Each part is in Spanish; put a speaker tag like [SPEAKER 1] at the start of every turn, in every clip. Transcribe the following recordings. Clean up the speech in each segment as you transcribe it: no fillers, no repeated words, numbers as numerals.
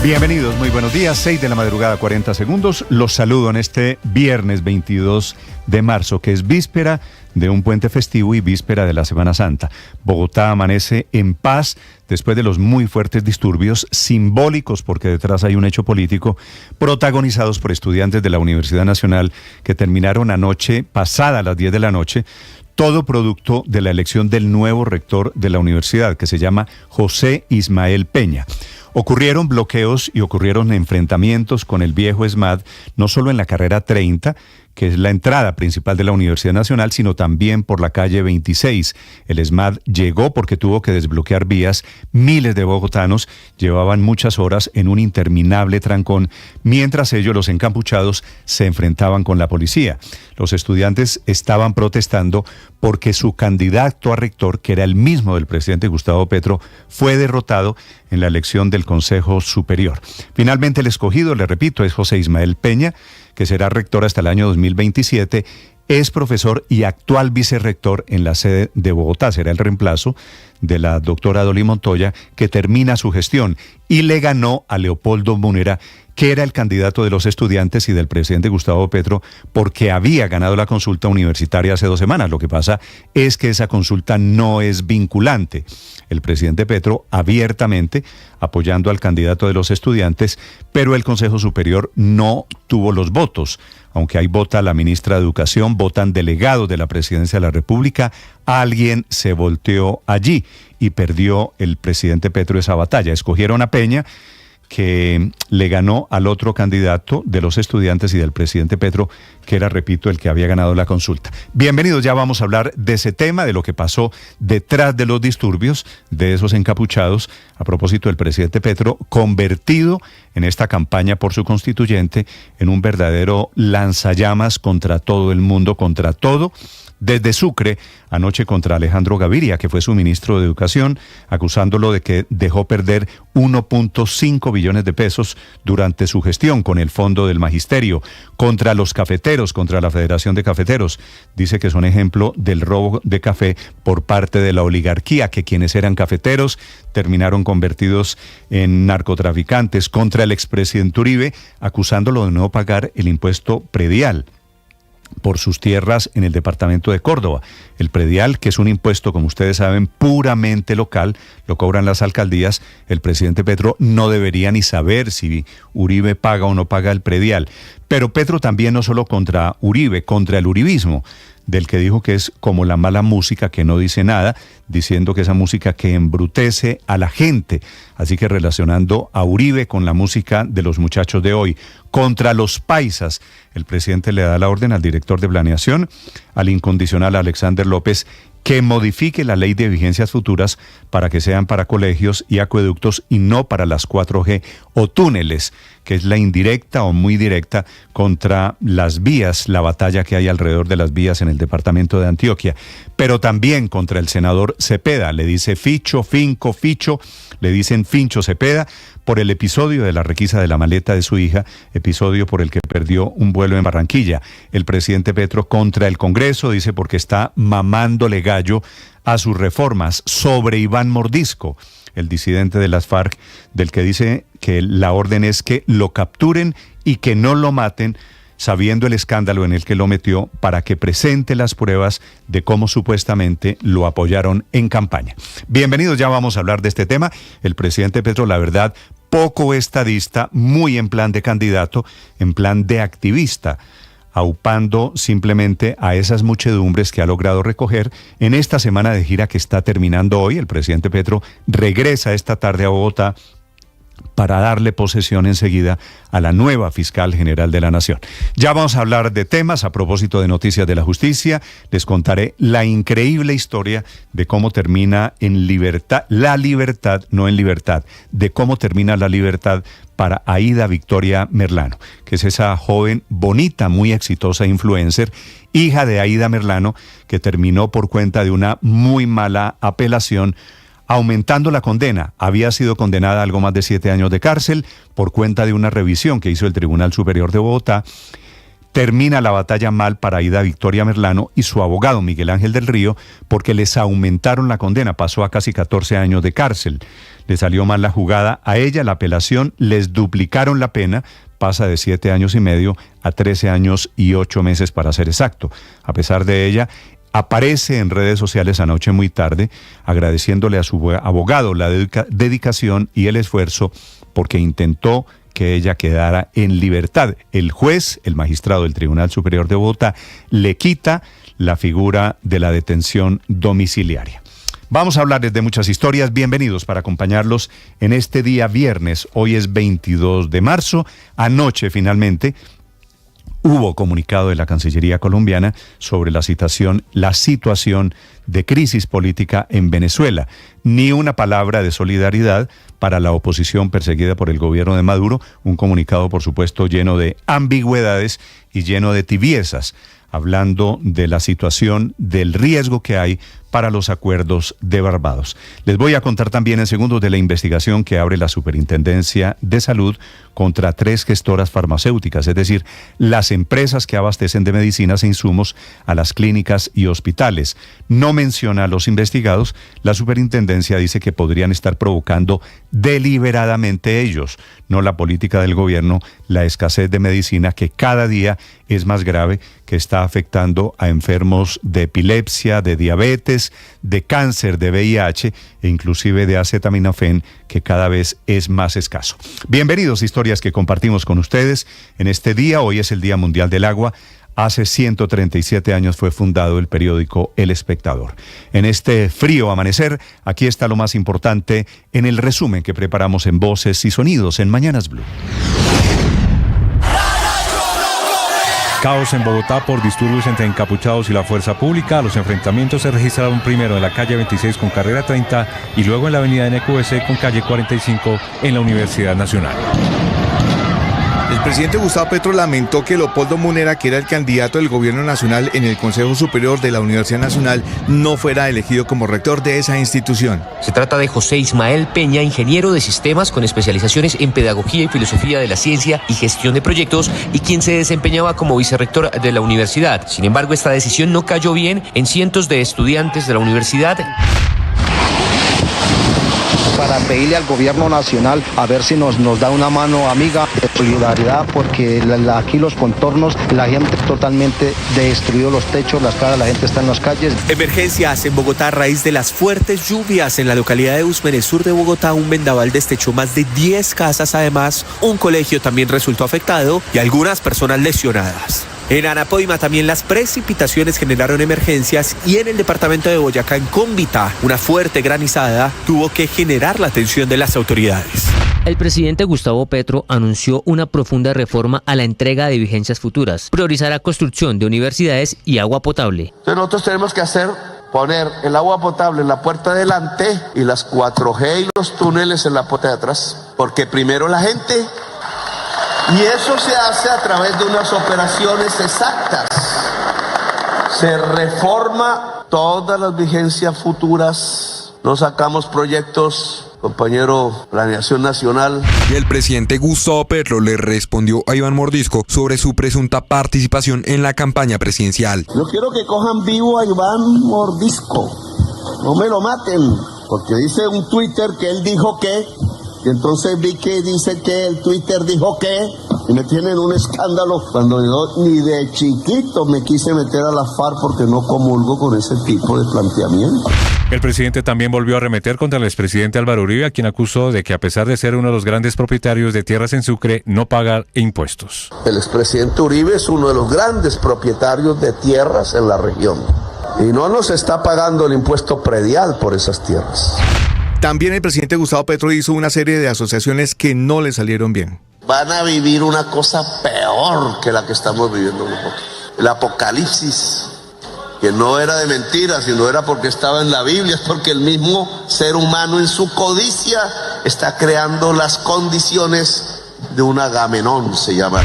[SPEAKER 1] Bienvenidos, muy buenos días, 6 de la madrugada, 40 segundos. Los saludo en este viernes 22 de marzo, que es víspera de un puente festivo y víspera de la Semana Santa. Bogotá amanece en paz después de los muy fuertes disturbios simbólicos, porque detrás hay un hecho político, protagonizados por estudiantes de la Universidad Nacional que terminaron anoche, pasada las 10 de la noche, todo producto de la elección del nuevo rector de la universidad, que se llama José Ismael Peña. Ocurrieron bloqueos y ocurrieron enfrentamientos con el viejo ESMAD, no solo en la carrera 30, que es la entrada principal de la Universidad Nacional, sino también por la calle 26. El ESMAD llegó porque tuvo que desbloquear vías. Miles de bogotanos llevaban muchas horas en un interminable trancón, mientras ellos, los encapuchados, se enfrentaban con la policía. Los estudiantes estaban protestando porque su candidato a rector, que era el mismo del presidente Gustavo Petro, fue derrotado en la elección del Consejo Superior. Finalmente el escogido, le repito, es José Ismael Peña, que será rector hasta el año 2027, es profesor y actual vicerrector en la sede de Bogotá. Será el reemplazo de la doctora Dolly Montoya, que termina su gestión, y le ganó a Leopoldo Munera, que era el candidato de los estudiantes y del presidente Gustavo Petro, porque había ganado la consulta universitaria hace 2 semanas. Lo que pasa es que esa consulta no es vinculante. El presidente Petro abiertamente apoyando al candidato de los estudiantes, pero el Consejo Superior no tuvo los votos. Aunque ahí vota la ministra de Educación, votan delegados de la Presidencia de la República, alguien se volteó allí y perdió el presidente Petro esa batalla. Escogieron a Peña, que le ganó al otro candidato de los estudiantes y del presidente Petro, que era, repito, el que había ganado la consulta. Bienvenidos, ya vamos a hablar de ese tema, de lo que pasó detrás de los disturbios, de esos encapuchados, a propósito del presidente Petro, convertido en esta campaña por su constituyente en un verdadero lanzallamas contra todo el mundo, contra todo. Desde Sucre, anoche contra Alejandro Gaviria, que fue su ministro de Educación, acusándolo de que dejó perder 1.5 billones de pesos durante su gestión con el Fondo del Magisterio, contra los cafeteros, contra la Federación de Cafeteros. Dice que son ejemplo del robo de café por parte de la oligarquía, que quienes eran cafeteros terminaron convertidos en narcotraficantes, contra el expresidente Uribe, acusándolo de no pagar el impuesto predial por sus tierras en el departamento de Córdoba. El predial, que es un impuesto, como ustedes saben, puramente local, lo cobran las alcaldías. El presidente Petro no debería ni saber si Uribe paga o no paga el predial. Pero Petro también no solo contra Uribe, contra el uribismo, del que dijo que es como la mala música que no dice nada, diciendo que esa música que embrutece a la gente. Así que relacionando a Uribe con la música de los muchachos de hoy. Contra los paisas, el presidente le da la orden al director de planeación, al incondicional Alexander López, que modifique la ley de vigencias futuras para que sean para colegios y acueductos y no para las 4G o túneles, que es la indirecta o muy directa contra las vías, la batalla que hay alrededor de las vías en el departamento de Antioquia. Pero también contra el senador Cepeda, le dice Ficho, Finco, Ficho, le dicen Fincho Cepeda, por el episodio de la requisa de la maleta de su hija, episodio por el que perdió un vuelo en Barranquilla. El presidente Petro contra el Congreso, dice, porque está mamándole gallo a sus reformas. Sobre Iván Mordisco, el disidente de las FARC, del que dice que la orden es que lo capturen y que no lo maten, sabiendo el escándalo en el que lo metió, para que presente las pruebas de cómo supuestamente lo apoyaron en campaña. Bienvenidos, ya vamos a hablar de este tema. El presidente Petro, la verdad, poco estadista, muy en plan de candidato, en plan de activista, aupando simplemente a esas muchedumbres que ha logrado recoger en esta semana de gira que está terminando hoy. El presidente Petro regresa esta tarde a Bogotá para darle posesión enseguida a la nueva fiscal general de la Nación. Ya vamos a hablar de temas. A propósito de noticias de la justicia, les contaré la increíble historia de cómo termina en libertad, la libertad, no en libertad, de cómo termina la libertad para Aida Victoria Merlano, que es esa joven bonita, muy exitosa influencer, hija de Aida Merlano, que terminó por cuenta de una muy mala apelación, aumentando la condena. Había sido condenada a algo más de 7 años de cárcel por cuenta de una revisión que hizo el Tribunal Superior de Bogotá, Termina la batalla mal para Aida Victoria Merlano y su abogado Miguel Ángel del Río porque les aumentaron la condena, pasó a casi 14 años de cárcel. Le salió mal la jugada a ella, la apelación, les duplicaron la pena, pasa de 7 años y medio a 13 años y 8 meses para ser exacto. A pesar de ella, aparece en redes sociales anoche muy tarde agradeciéndole a su abogado la dedicación y el esfuerzo porque intentó que ella quedara en libertad. El juez, el magistrado del Tribunal Superior de Bogotá, le quita la figura de la detención domiciliaria. Vamos a hablarles de muchas historias. Bienvenidos para acompañarlos en este día viernes. Hoy es 22 de marzo. Anoche, finalmente, hubo comunicado de la Cancillería colombiana sobre la situación de crisis política en Venezuela. Ni una palabra de solidaridad para la oposición perseguida por el gobierno de Maduro. Un comunicado, por supuesto, lleno de ambigüedades y lleno de tibiezas, hablando de la situación, del riesgo que hay para los acuerdos de Barbados. Les voy a contar también en segundos de la investigación que abre la Superintendencia de Salud contra 3 gestoras farmacéuticas, es decir, las empresas que abastecen de medicinas e insumos a las clínicas y hospitales. No menciona a los investigados. La superintendencia dice que podrían estar provocando deliberadamente ellos, no la política del gobierno, la escasez de medicina que cada día es más grave, que está afectando a enfermos de epilepsia, de diabetes, de cáncer, de VIH e inclusive de acetaminofén, que cada vez es más escaso. Bienvenidos a historias que compartimos con ustedes en este día. Hoy es el Día Mundial del Agua. Hace 137 años fue fundado el periódico El Espectador. En este frío amanecer, aquí está lo más importante en el resumen que preparamos en Voces y Sonidos en Mañanas Blue.
[SPEAKER 2] Caos en Bogotá por disturbios entre encapuchados y la fuerza pública. Los enfrentamientos se registraron primero en la calle 26 con carrera 30 y luego en la avenida NQS con calle 45 en la Universidad Nacional.
[SPEAKER 3] El presidente Gustavo Petro lamentó que Leopoldo Munera, que era el candidato del gobierno nacional en el Consejo Superior de la Universidad Nacional, no fuera elegido como rector de esa institución.
[SPEAKER 4] Se trata de José Ismael Peña, ingeniero de sistemas con especializaciones en pedagogía y filosofía de la ciencia y gestión de proyectos, y quien se desempeñaba como vicerrector de la universidad. Sin embargo, esta decisión no cayó bien en cientos de estudiantes de la universidad.
[SPEAKER 5] Para pedirle al gobierno nacional a ver si nos da una mano amiga de solidaridad, porque aquí los contornos, la gente totalmente destruido, los techos, las casas, la gente está en las calles.
[SPEAKER 6] Emergencias en Bogotá a raíz de las fuertes lluvias en la localidad de Usme, sur de Bogotá. Un vendaval destechó más de 10 casas. Además, un colegio también resultó afectado y algunas personas lesionadas. En Anapoima también las precipitaciones generaron emergencias, y en el departamento de Boyacá, en Cómbita, una fuerte granizada tuvo que generar la atención de las autoridades.
[SPEAKER 7] El presidente Gustavo Petro anunció una profunda reforma a la entrega de vigencias futuras. Priorizará construcción de universidades y agua potable.
[SPEAKER 8] Entonces nosotros tenemos que poner el agua potable en la puerta de delante y las 4G y los túneles en la puerta de atrás. Porque primero la gente... Y eso se hace a través de unas operaciones exactas. Se reforma todas las vigencias futuras. No sacamos proyectos, compañero, planeación nacional.
[SPEAKER 9] Y el presidente Gustavo Petro le respondió a Iván Mordisco sobre su presunta participación en la campaña presidencial.
[SPEAKER 8] Yo quiero que cojan vivo a Iván Mordisco. No me lo maten, porque dice un Twitter que él dijo que... Y entonces vi que dice que el Twitter dijo que, y me tienen un escándalo, cuando yo ni de chiquito me quise meter a la FARC porque no comulgo con ese tipo de planteamiento.
[SPEAKER 2] El presidente también volvió a arremeter contra el expresidente Álvaro Uribe, a quien acusó de que, a pesar de ser uno de los grandes propietarios de tierras en Sucre, no paga impuestos.
[SPEAKER 8] El expresidente Uribe es uno de los grandes propietarios de tierras en la región y no nos está pagando el impuesto predial por esas tierras.
[SPEAKER 3] También el presidente Gustavo Petro hizo una serie de asociaciones que no le salieron bien.
[SPEAKER 8] Van a vivir una cosa peor que la que estamos viviendo nosotros. El apocalipsis, que no era de mentiras, sino era porque estaba en la Biblia, es porque el mismo ser humano en su codicia está creando las condiciones de un Agamenón, se llama.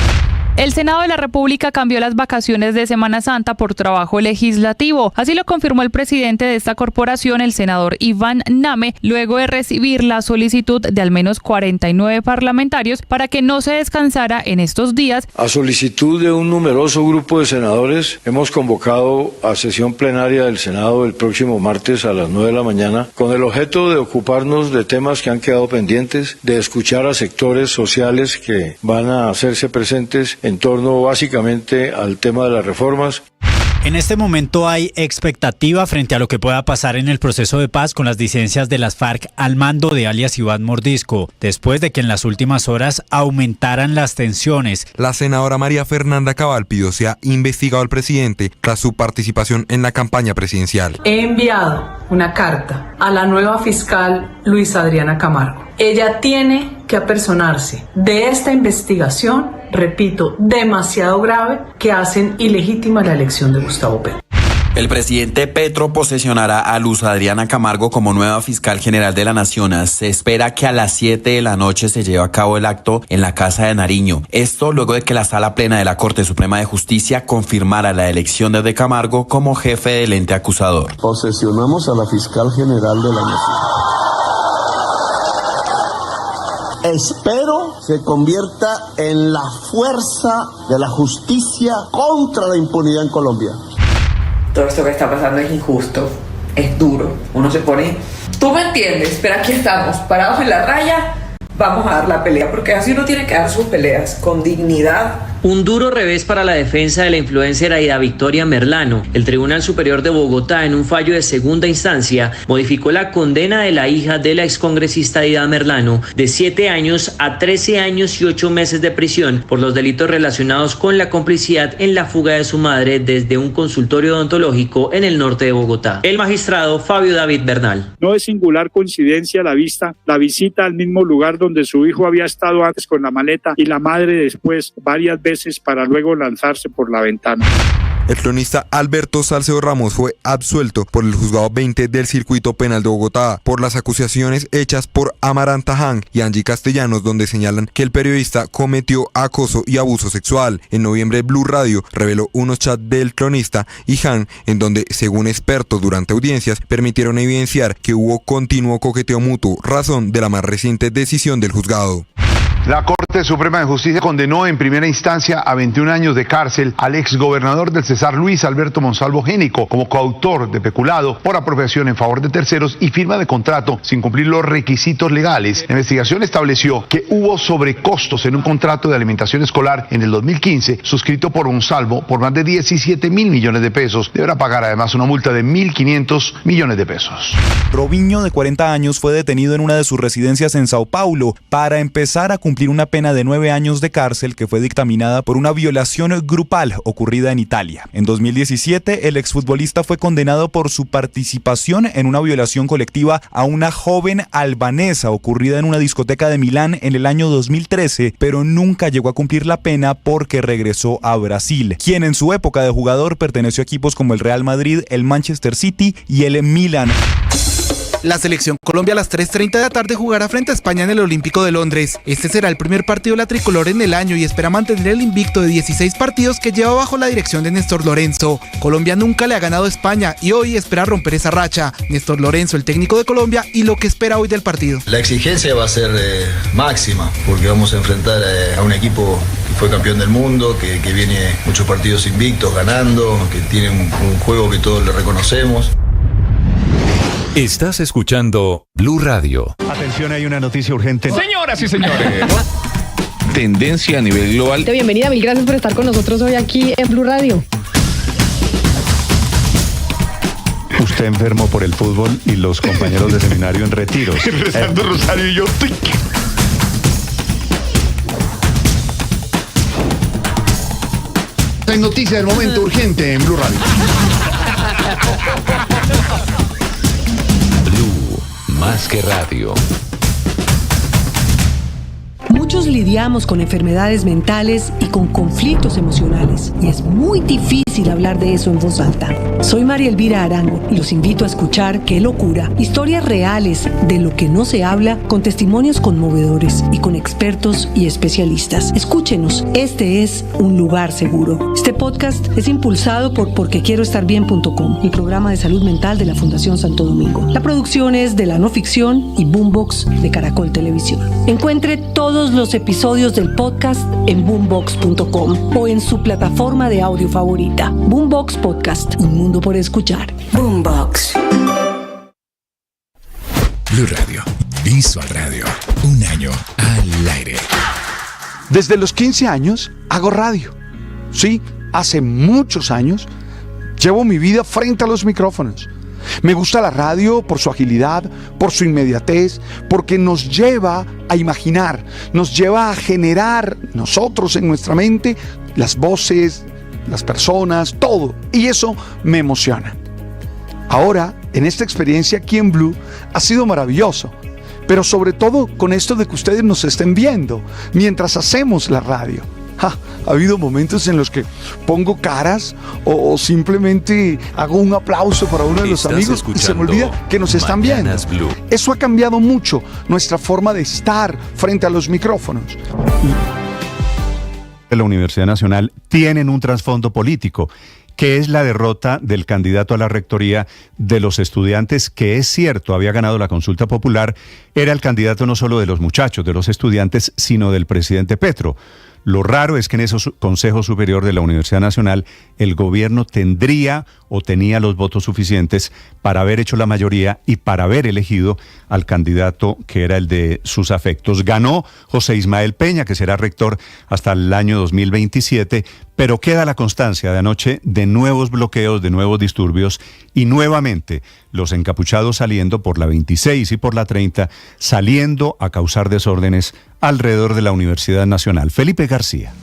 [SPEAKER 10] El Senado de la República cambió las vacaciones de Semana Santa por trabajo legislativo. Así lo confirmó el presidente de esta corporación, el senador Iván Name, luego de recibir la solicitud de al menos 49 parlamentarios para que no se descansara en estos días.
[SPEAKER 11] A solicitud de un numeroso grupo de senadores, hemos convocado a sesión plenaria del Senado el próximo martes a las 9 de la mañana con el objeto de ocuparnos de temas que han quedado pendientes, de escuchar a sectores sociales que van a hacerse presentes en torno básicamente al tema de las reformas.
[SPEAKER 12] En este momento hay expectativa frente a lo que pueda pasar en el proceso de paz con las disidencias de las FARC al mando de alias Iván Mordisco, después de que en las últimas horas aumentaran las tensiones.
[SPEAKER 9] La senadora María Fernanda Cabal pidió sea investigado al presidente tras su participación en la campaña presidencial.
[SPEAKER 13] He enviado una carta a la nueva fiscal Luisa Adriana Camargo. Ella tiene que apersonarse de esta investigación, repito, demasiado grave, que hacen ilegítima la elección de Gustavo Petro.
[SPEAKER 14] El presidente Petro posesionará a Luz Adriana Camargo como nueva fiscal general de la Nación. Se espera que a las 7 de la noche se lleve a cabo el acto en la Casa de Nariño. Esto luego de que la Sala Plena de la Corte Suprema de Justicia confirmara la elección de Camargo como jefe del ente acusador.
[SPEAKER 15] Posesionamos a la fiscal general de la Nación. Espero se convierta en la fuerza de la justicia contra la impunidad en Colombia.
[SPEAKER 16] Todo esto que está pasando es injusto, es duro. Uno se pone, tú me entiendes, pero aquí estamos, parados en la raya, vamos a dar la pelea, porque así uno tiene que dar sus peleas, con dignidad.
[SPEAKER 7] Un duro revés para la defensa de la influencer Aida Victoria Merlano. El Tribunal Superior de Bogotá, en un fallo de segunda instancia, modificó la condena de la hija de la excongresista Aida Merlano de 7 años a 13 años y 8 meses de prisión por los delitos relacionados con la complicidad en la fuga de su madre desde un consultorio odontológico en el norte de Bogotá. El magistrado Fabio David Bernal.
[SPEAKER 17] No es singular coincidencia la visita al mismo lugar donde su hijo había estado antes con la maleta y la madre después varias veces para luego lanzarse por la ventana.
[SPEAKER 9] El cronista Alberto Salcedo Ramos fue absuelto por el juzgado 20 del Circuito Penal de Bogotá por las acusaciones hechas por Amaranta Han y Angie Castellanos, donde señalan que el periodista cometió acoso y abuso sexual. En noviembre, Blue Radio reveló unos chats del cronista y Han, en donde, según expertos durante audiencias, permitieron evidenciar que hubo continuo coqueteo mutuo, razón de la más reciente decisión del juzgado.
[SPEAKER 18] La Corte Suprema de Justicia condenó en primera instancia a 21 años de cárcel al exgobernador del Cesar Luis Alberto Monsalvo Génico como coautor de peculado por apropiación en favor de terceros y firma de contrato sin cumplir los requisitos legales. La investigación estableció que hubo sobrecostos en un contrato de alimentación escolar en el 2015 suscrito por Monsalvo por más de 17.000 millones de pesos. Deberá pagar además una multa de 1.500 millones de pesos.
[SPEAKER 19] Robinho, de 40 años, fue detenido en una de sus residencias en Sao Paulo para empezar a cumplir una pena de 9 años de cárcel que fue dictaminada por una violación grupal ocurrida en Italia. En 2017, el exfutbolista fue condenado por su participación en una violación colectiva a una joven albanesa ocurrida en una discoteca de Milán en el año 2013, pero nunca llegó a cumplir la pena porque regresó a Brasil, quien en su época de jugador perteneció a equipos como el Real Madrid, el Manchester City y el Milan.
[SPEAKER 20] La selección Colombia a las 3:30 de la tarde jugará frente a España en el Olímpico de Londres. Este será el primer partido de la tricolor en el año y espera mantener el invicto de 16 partidos que lleva bajo la dirección de Néstor Lorenzo. Colombia nunca le ha ganado a España y hoy espera romper esa racha. Néstor Lorenzo, el técnico de Colombia, y lo que espera hoy del partido.
[SPEAKER 21] La exigencia va a ser máxima porque vamos a enfrentar a un equipo que fue campeón del mundo, que viene muchos partidos invictos ganando, que tiene un juego que todos le reconocemos.
[SPEAKER 22] Estás escuchando Blue Radio.
[SPEAKER 1] Atención, hay una noticia urgente.
[SPEAKER 23] Señoras y señores. Tendencia a nivel global.
[SPEAKER 24] Bienvenida, mil gracias por estar con nosotros hoy aquí en Blue Radio.
[SPEAKER 1] Usted enfermo por el fútbol y los compañeros de seminario en retiros.
[SPEAKER 23] Rezando rosario y yo.
[SPEAKER 18] Hay noticia del momento urgente en Blue Radio.
[SPEAKER 22] Más que radio.
[SPEAKER 25] Muchos lidiamos con enfermedades mentales y con conflictos emocionales y es muy difícil
[SPEAKER 2] difícil hablar de eso en voz alta. Soy María Elvira Arango y los invito a escuchar Qué locura, historias reales de lo que no se habla, con testimonios conmovedores y con expertos y especialistas. Escúchenos, este es un lugar seguro. Este podcast es impulsado por porquequieroestarbien.com, el programa de salud mental de la Fundación Santo Domingo. La producción es de La No Ficción y Boombox de Caracol Televisión. Encuentre todos los episodios del podcast en boombox.com o en su plataforma de audio favorita. Boombox Podcast, un mundo por escuchar. Boombox.
[SPEAKER 4] Blue Radio, Visual Radio, un año al aire.
[SPEAKER 5] Desde los 15 años hago radio. Sí, hace muchos años llevo mi vida frente a los micrófonos. Me gusta la radio por su agilidad, por su inmediatez, porque nos lleva a imaginar, nos lleva a generar nosotros en nuestra mente las voces, las personas, todo. Y eso me emociona. Ahora, en esta experiencia aquí en Blue, ha sido maravilloso. Pero sobre todo con esto de que ustedes nos estén viendo mientras hacemos la radio. Ha habido momentos en los que pongo caras o simplemente hago un aplauso para uno de los amigos y se me olvida que nos están viendo.
[SPEAKER 22] Blue.
[SPEAKER 5] Eso ha cambiado mucho nuestra forma de estar frente a los micrófonos.
[SPEAKER 1] De la Universidad Nacional tienen un trasfondo político, que es la derrota del candidato a la rectoría de los estudiantes, que es cierto, había ganado la consulta popular, era el candidato no solo de los muchachos, de los estudiantes, sino del presidente Petro. Lo raro es que en ese Consejo Superior de la Universidad Nacional el gobierno tendría o tenía los votos suficientes para haber hecho la mayoría y para haber elegido al candidato que era el de sus afectos. Ganó José Ismael Peña, que será rector hasta el año 2027, pero queda la constancia de anoche de nuevos bloqueos, de nuevos disturbios y nuevamente los encapuchados saliendo por la 26 y por la 30, saliendo a causar desórdenes alrededor de la Universidad Nacional. Felipe García.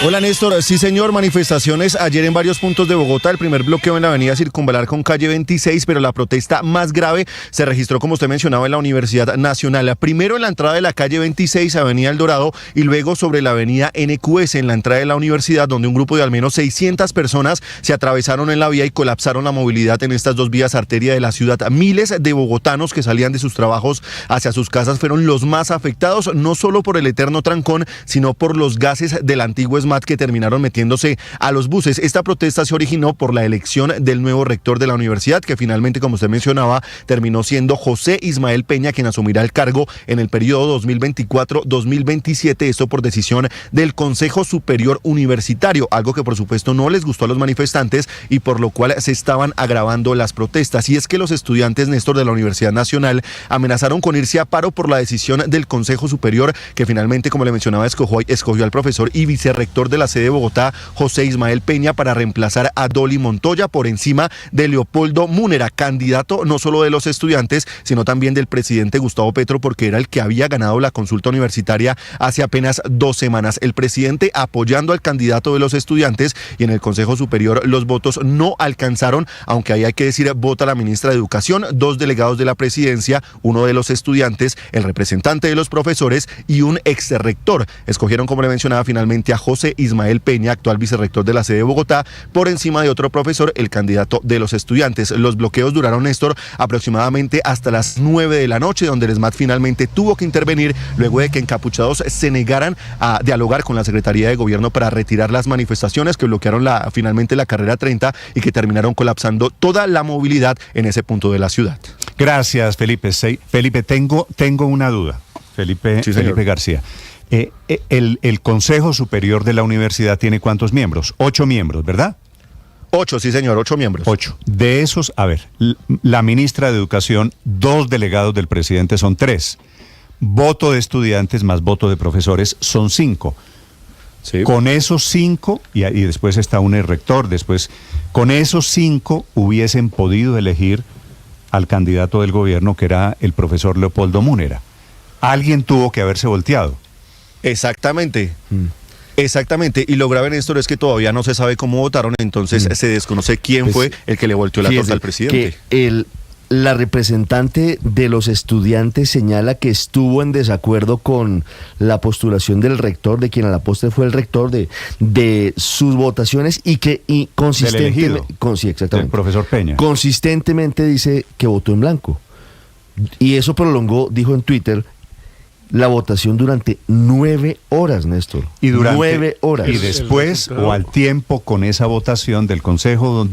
[SPEAKER 6] Hola Néstor, sí señor, manifestaciones ayer en varios puntos de Bogotá, el primer bloqueo en la avenida Circunvalar con calle 26, pero la protesta más grave se registró, como usted mencionaba, en la Universidad Nacional. Primero en la entrada de la calle 26, avenida El Dorado, y luego sobre la avenida NQS en la entrada de la universidad, donde un grupo de al menos 600 personas se atravesaron en la vía y colapsaron la movilidad en estas dos vías arteria de la ciudad. Miles de bogotanos que salían de sus trabajos hacia sus casas fueron los más afectados, no solo por el eterno trancón, sino por los gases del antiguo ESMAD que terminaron metiéndose a los buses. Esta protesta se originó por la elección del nuevo rector de la universidad, que finalmente, como usted mencionaba, terminó siendo José Ismael Peña, quien asumirá el cargo en el periodo 2024-2027, esto por decisión del Consejo Superior Universitario, algo que por supuesto no les gustó a los manifestantes y por lo cual se estaban agravando las protestas. Y es que los estudiantes, Néstor, de la Universidad Nacional amenazaron con irse a paro por la decisión del Consejo Superior, que finalmente, como le mencionaba, escogió al profesor y vicerrector de la sede de Bogotá, José Ismael Peña, para reemplazar a Dolly Montoya por encima de Leopoldo Múnera, candidato no solo de los estudiantes, sino también del presidente Gustavo Petro, porque era el que había ganado la consulta universitaria hace apenas 2 semanas. El presidente apoyando al candidato de los estudiantes, y en el Consejo Superior los votos no alcanzaron, aunque ahí hay que decir, vota la ministra de Educación, 2 delegados de la presidencia, uno de los estudiantes, el representante de los profesores y un exrector. Escogieron, como le mencionaba, finalmente a José Ismael Peña, actual vicerrector de la sede de Bogotá, por encima de otro profesor, el candidato de los estudiantes. Los bloqueos duraron, Néstor, aproximadamente hasta las 9 de la noche, donde el ESMAD finalmente tuvo que intervenir luego de que encapuchados se negaran a dialogar con la Secretaría de Gobierno para retirar las manifestaciones que bloquearon finalmente la carrera 30 y que terminaron colapsando toda la movilidad en ese punto de la ciudad.
[SPEAKER 1] Gracias, Felipe. Felipe, tengo una duda. Felipe García. El Consejo Superior de la Universidad tiene ¿cuántos miembros? 8 miembros, ¿verdad?
[SPEAKER 6] 8, sí señor, 8 miembros.
[SPEAKER 1] 8. De esos, a ver, la ministra de Educación, 2 delegados del presidente son 3. Voto de estudiantes más voto de profesores son 5. Sí. Con esos 5, y después está un rector, con esos 5 hubiesen podido elegir al candidato del gobierno, que era el profesor Leopoldo Múnera. Alguien tuvo que haberse volteado.
[SPEAKER 6] Exactamente. Exactamente, y lo grave, Néstor, es que todavía no se sabe cómo votaron, entonces se desconoce quién fue el que le volteó la torta al presidente.
[SPEAKER 3] la representante de los estudiantes señala que estuvo en desacuerdo con la postulación del rector, de quien a la postre fue el rector, de sus votaciones y consistentemente, sí, exactamente,
[SPEAKER 1] el profesor Peña,
[SPEAKER 3] consistentemente dice que votó en blanco. Y eso prolongó, dijo en Twitter, la votación durante 9 horas, Néstor.
[SPEAKER 1] Y durante
[SPEAKER 3] 9 horas.
[SPEAKER 1] Y después o al tiempo con esa votación del Consejo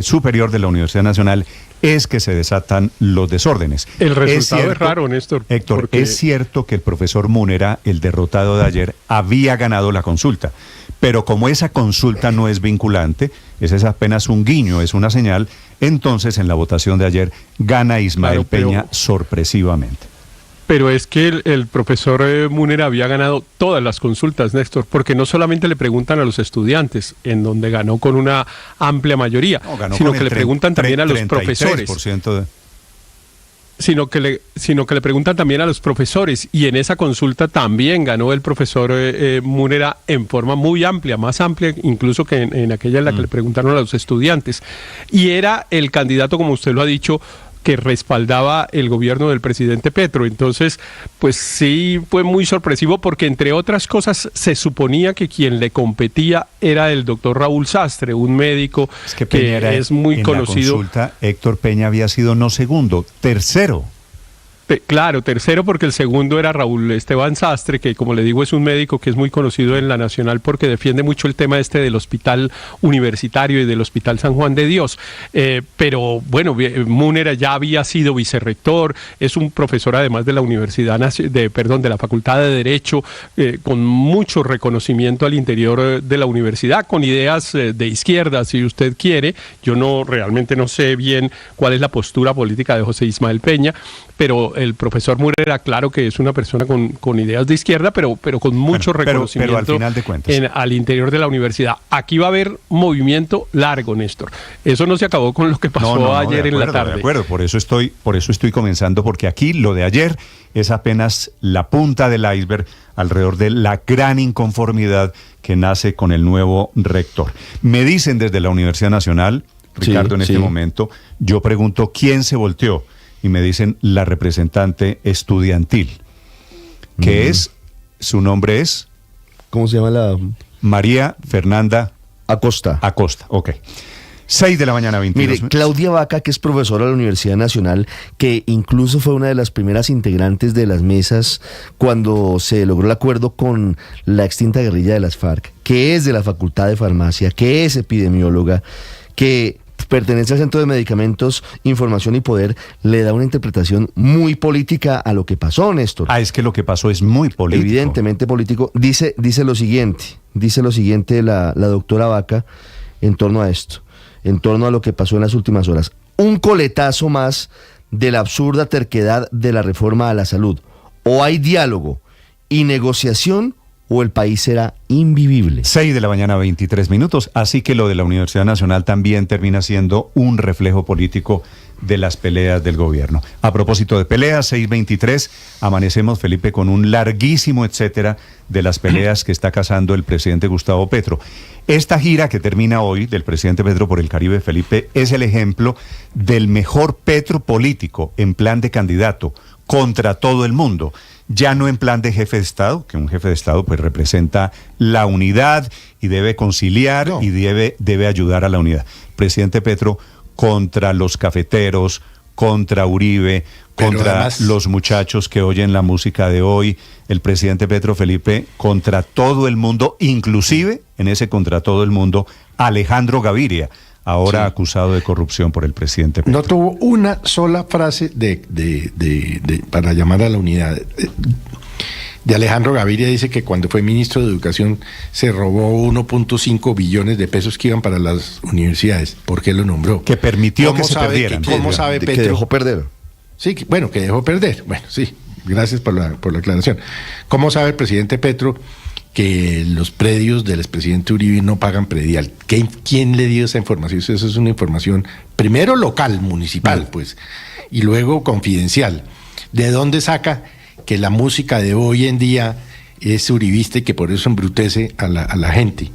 [SPEAKER 1] Superior de la Universidad Nacional es que se desatan los desórdenes.
[SPEAKER 8] El resultado es raro, Néstor.
[SPEAKER 1] Héctor,
[SPEAKER 8] porque...
[SPEAKER 1] es cierto que el profesor Múnera, el derrotado de ayer, había ganado la consulta, pero como esa consulta no es vinculante, ese es apenas un guiño, es una señal, entonces en la votación de ayer gana Ismael Peña sorpresivamente.
[SPEAKER 8] Pero es que el profesor Múnera había ganado todas las consultas, Néstor, porque no solamente le preguntan a los estudiantes, en donde ganó con una amplia mayoría, sino que le preguntan también a los profesores. Sino que le preguntan también a los profesores, y en esa consulta también ganó el profesor Múnera en forma muy amplia, más amplia incluso que en aquella en la que le preguntaron a los estudiantes. Y era el candidato, como usted lo ha dicho, que respaldaba el gobierno del presidente Petro. Entonces, pues sí fue muy sorpresivo porque, entre otras cosas, se suponía que quien le competía era el doctor Raúl Sastre, un médico que es muy conocido.
[SPEAKER 1] En la consulta, Héctor Peña había sido no segundo, tercero.
[SPEAKER 8] Claro, tercero, porque el segundo era Raúl Esteban Sastre, que, como le digo, es un médico que es muy conocido en la Nacional porque defiende mucho el tema del hospital universitario y del Hospital San Juan de Dios. Pero bueno, Múnera ya había sido vicerrector, es un profesor además de la Universidad de la Facultad de Derecho, con mucho reconocimiento al interior de la universidad, con ideas de izquierda, si usted quiere. Yo realmente no sé bien cuál es la postura política de José Ismael Peña, pero el profesor Múnera, claro que es una persona con ideas de izquierda, pero con mucho reconocimiento
[SPEAKER 1] pero al final de cuentas,
[SPEAKER 8] al interior de la universidad. Aquí va a haber movimiento largo, Néstor. Eso no se acabó con lo que pasó ayer en la tarde.
[SPEAKER 1] De acuerdo, por eso estoy comenzando, porque aquí lo de ayer es apenas la punta del iceberg alrededor de la gran inconformidad que nace con el nuevo rector. Me dicen desde la Universidad Nacional, Ricardo, en este momento, yo pregunto ¿quién se volteó? Y me dicen la representante estudiantil, que su nombre es...
[SPEAKER 3] ¿Cómo se llama la...?
[SPEAKER 1] María Fernanda
[SPEAKER 3] Acosta.
[SPEAKER 1] Ok. 6 de la mañana, 22
[SPEAKER 3] minutos. Mire, Claudia Vaca, que es profesora de la Universidad Nacional, que incluso fue una de las primeras integrantes de las mesas cuando se logró el acuerdo con la extinta guerrilla de las FARC, que es de la Facultad de Farmacia, que es epidemióloga, que pertenece al Centro de Medicamentos, Información y Poder, le da una interpretación muy política a lo que pasó, Néstor.
[SPEAKER 1] Es que lo que pasó es muy político.
[SPEAKER 3] Evidentemente político. Dice lo siguiente la doctora Vaca en torno a esto, en torno a lo que pasó en las últimas horas. Un coletazo más de la absurda terquedad de la reforma a la salud. O hay diálogo y negociación, o el país será invivible.
[SPEAKER 1] 6 de la mañana, 23 minutos. Así que lo de la Universidad Nacional también termina siendo un reflejo político de las peleas del gobierno. A propósito de peleas, 6:23, amanecemos, Felipe, con un larguísimo etcétera de las peleas que está cazando el presidente Gustavo Petro. Esta gira que termina hoy del presidente Petro por el Caribe, Felipe, es el ejemplo del mejor Petro político en plan de candidato contra todo el mundo. Ya no en plan de jefe de Estado, que un jefe de Estado pues representa la unidad y debe conciliar y debe ayudar a la unidad. Presidente Petro contra los cafeteros, contra Uribe, contra además los muchachos que oyen la música de hoy. El presidente Petro, Felipe, contra todo el mundo, inclusive en ese contra todo el mundo, Alejandro Gaviria, ahora acusado de corrupción por el presidente Petro.
[SPEAKER 10] No tuvo una sola frase para llamar a la unidad. De Alejandro Gaviria dice que cuando fue ministro de Educación se robó 1.5 billones de pesos que iban para las universidades. ¿Por qué lo nombró?
[SPEAKER 1] Que permitió que se perdieran.
[SPEAKER 10] ¿Cómo sabe Petro?
[SPEAKER 3] Que dejó perder.
[SPEAKER 10] Sí, que dejó perder. Bueno, sí, gracias por la aclaración. ¿Cómo sabe el presidente Petro que los predios del expresidente Uribe no pagan predial? ¿Quién le dio esa información? Eso es una información primero local, municipal, pues, y luego confidencial. ¿De dónde saca que la música de hoy en día es uribista y que por eso embrutece a la gente?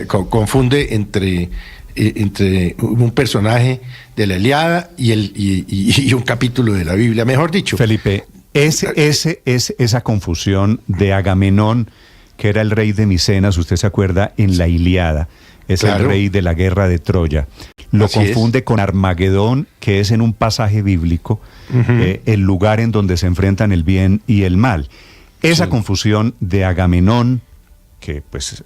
[SPEAKER 10] Confunde entre entre un personaje de la Ilíada y un capítulo de la Biblia, mejor dicho.
[SPEAKER 1] Felipe, esa confusión de Agamenón, que era el rey de Micenas, usted se acuerda, en la Ilíada, es el rey de la guerra de Troya. Lo confunde con Armagedón, que es en un pasaje bíblico, el lugar en donde se enfrentan el bien y el mal. Esa confusión de Agamenón, que pues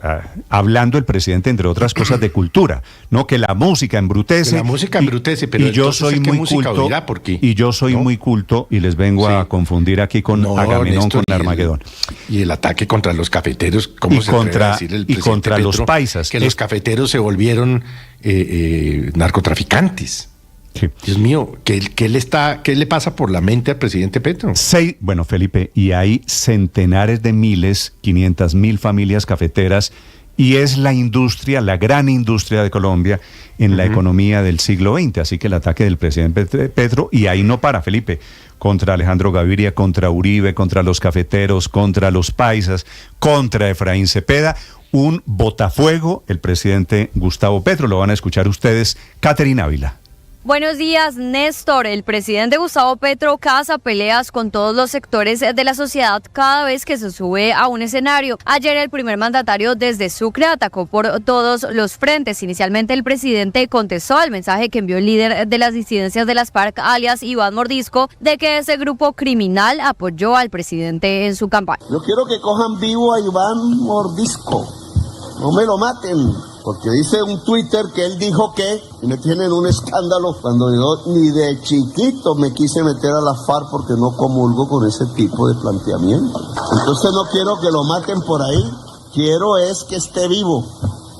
[SPEAKER 1] hablando el presidente entre otras cosas de cultura, no que la música embrutece,
[SPEAKER 10] que la música embrutece, pero
[SPEAKER 1] yo soy muy culto y yo soy muy culto y les vengo a confundir aquí con Agamenón, Néstor, con Armagedón
[SPEAKER 10] y el ataque contra los cafeteros, ¿cómo se atreve a decir el presidente
[SPEAKER 1] contra
[SPEAKER 10] Petro,
[SPEAKER 1] los paisas,
[SPEAKER 10] que los cafeteros se volvieron narcotraficantes? Sí. Dios mío, ¿qué le pasa por la mente al presidente Petro?
[SPEAKER 1] Bueno, Felipe, y hay centenares de miles, 500,000 familias cafeteras, y es la industria, la gran industria de Colombia en la economía del siglo XX. Así que el ataque del presidente Petro, y ahí no para, Felipe, contra Alejandro Gaviria, contra Uribe, contra los cafeteros, contra los paisas, contra Efraín Cepeda, un botafuego, el presidente Gustavo Petro. Lo van a escuchar ustedes, Caterina Ávila.
[SPEAKER 11] Buenos días, Néstor. El presidente Gustavo Petro caza peleas con todos los sectores de la sociedad cada vez que se sube a un escenario. Ayer el primer mandatario desde Sucre atacó por todos los frentes. Inicialmente el presidente contestó al mensaje que envió el líder de las disidencias de las FARC, alias Iván Mordisco, de que ese grupo criminal apoyó al presidente en su campaña.
[SPEAKER 15] Yo quiero que cojan vivo a Iván Mordisco. No me lo maten. Porque dice un Twitter que él dijo que, y me tienen un escándalo, cuando yo ni de chiquito me quise meter a la FARC porque no comulgo con ese tipo de planteamiento. Entonces no quiero que lo maten por ahí, quiero es que esté vivo,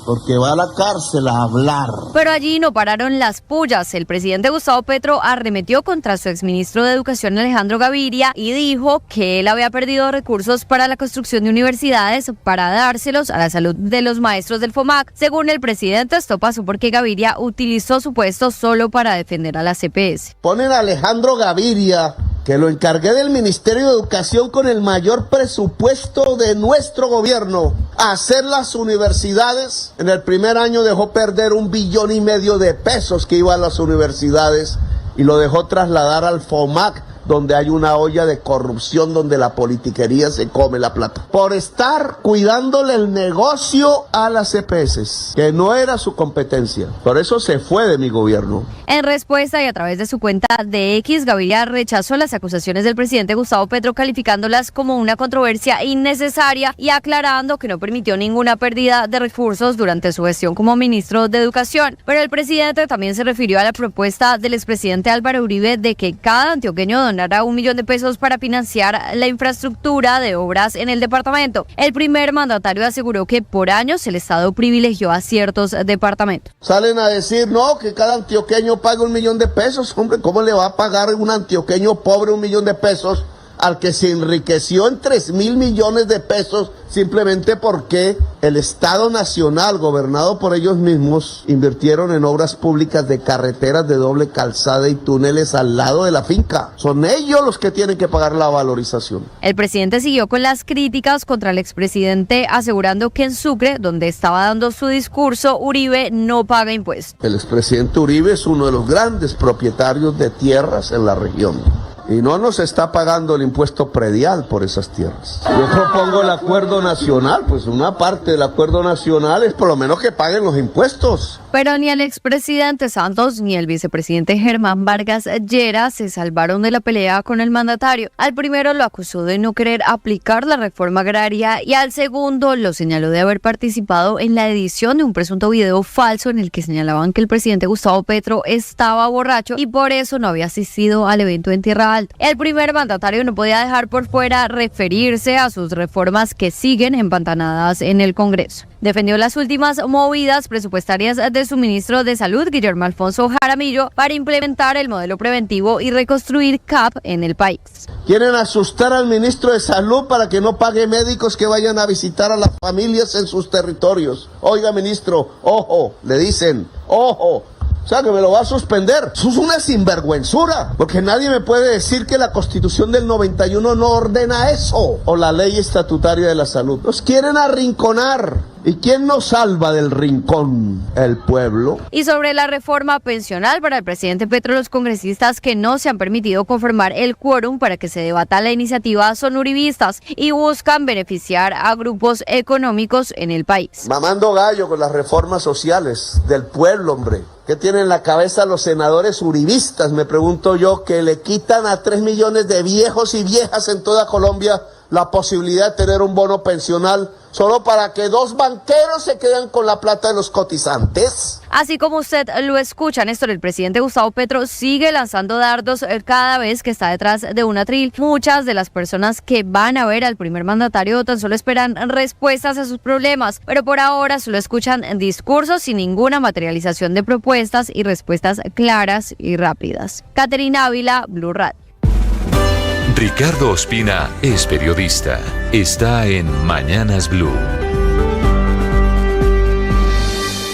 [SPEAKER 15] porque va a la cárcel a hablar.
[SPEAKER 11] Pero allí no pararon las pullas. El presidente Gustavo Petro arremetió contra su exministro de Educación Alejandro Gaviria y dijo que él había perdido recursos para la construcción de universidades para dárselos a la salud de los maestros del FOMAC. Según el presidente, esto pasó porque Gaviria utilizó su puesto solo para defender a la CPS.
[SPEAKER 15] Ponen a Alejandro Gaviria, que lo encargué del Ministerio de Educación con el mayor presupuesto de nuestro gobierno, a hacer las universidades. En el primer año dejó perder 1,5 billones de pesos que iba a las universidades y lo dejó trasladar al FOMAC, donde hay una olla de corrupción, donde la politiquería se come la plata. Por estar cuidándole el negocio a las EPS, que no era su competencia. Por eso se fue de mi gobierno.
[SPEAKER 11] En respuesta y a través de su cuenta de X, Gaviria rechazó las acusaciones del presidente Gustavo Petro, calificándolas como una controversia innecesaria y aclarando que no permitió ninguna pérdida de recursos durante su gestión como ministro de Educación. Pero el presidente también se refirió a la propuesta del expresidente Álvaro Uribe de que cada antioqueño donará 1 millón de pesos para financiar la infraestructura de obras en el departamento. El primer mandatario aseguró que por años el Estado privilegió a ciertos departamentos.
[SPEAKER 15] Salen a decir, no, que cada antioqueño paga 1 millón de pesos. Hombre, ¿cómo le va a pagar un antioqueño pobre 1 millón de pesos al que se enriqueció en 3,000 millones de pesos simplemente porque el Estado Nacional, gobernado por ellos mismos, invirtieron en obras públicas de carreteras de doble calzada y túneles al lado de la finca? Son ellos los que tienen que pagar la valorización.
[SPEAKER 11] El presidente siguió con las críticas contra el expresidente, asegurando que en Sucre, donde estaba dando su discurso, Uribe no paga impuestos.
[SPEAKER 15] El expresidente Uribe es uno de los grandes propietarios de tierras en la región. Y no nos está pagando el impuesto predial por esas tierras. Yo propongo el acuerdo nacional, pues una parte del acuerdo nacional es por lo menos que paguen los impuestos.
[SPEAKER 11] Pero ni el expresidente Santos ni el vicepresidente Germán Vargas Llera se salvaron de la pelea con el mandatario. Al primero lo acusó de no querer aplicar la reforma agraria y al segundo lo señaló de haber participado en la edición de un presunto video falso en el que señalaban que el presidente Gustavo Petro estaba borracho y por eso no había asistido al evento en Tierra Alta. El primer mandatario no podía dejar por fuera referirse a sus reformas que siguen empantanadas en el Congreso. Defendió las últimas movidas presupuestarias de su ministro de Salud, Guillermo Alfonso Jaramillo, para implementar el modelo preventivo y reconstruir CAP en el país.
[SPEAKER 15] Quieren asustar al ministro de Salud para que no pague médicos que vayan a visitar a las familias en sus territorios. Oiga, ministro, ojo, le dicen, ojo. O sea, que me lo va a suspender. Eso es una sinvergüenzura, porque nadie me puede decir que la Constitución del 91 no ordena eso, o la ley estatutaria de la salud. Los quieren arrinconar. ¿Y quién nos salva del rincón? El pueblo.
[SPEAKER 11] Y sobre la reforma pensional, para el presidente Petro, los congresistas que no se han permitido conformar el quórum para que se debata la iniciativa son uribistas y buscan beneficiar a grupos económicos en el país.
[SPEAKER 15] Mamando gallo con las reformas sociales del pueblo, hombre. ¿Qué tienen en la cabeza los senadores uribistas? Me pregunto yo, que le quitan a 3 millones de viejos y viejas en toda Colombia la posibilidad de tener un bono pensional solo para que 2 banqueros se queden con la plata de los cotizantes.
[SPEAKER 11] Así como usted lo escucha, Néstor, el presidente Gustavo Petro sigue lanzando dardos cada vez que está detrás de un atril. Muchas de las personas que van a ver al primer mandatario tan solo esperan respuestas a sus problemas, pero por ahora solo escuchan discursos sin ninguna materialización de propuestas y respuestas claras y rápidas. Caterina Ávila, Blue Radio.
[SPEAKER 22] Ricardo Ospina es periodista. Está en Mañanas Blue.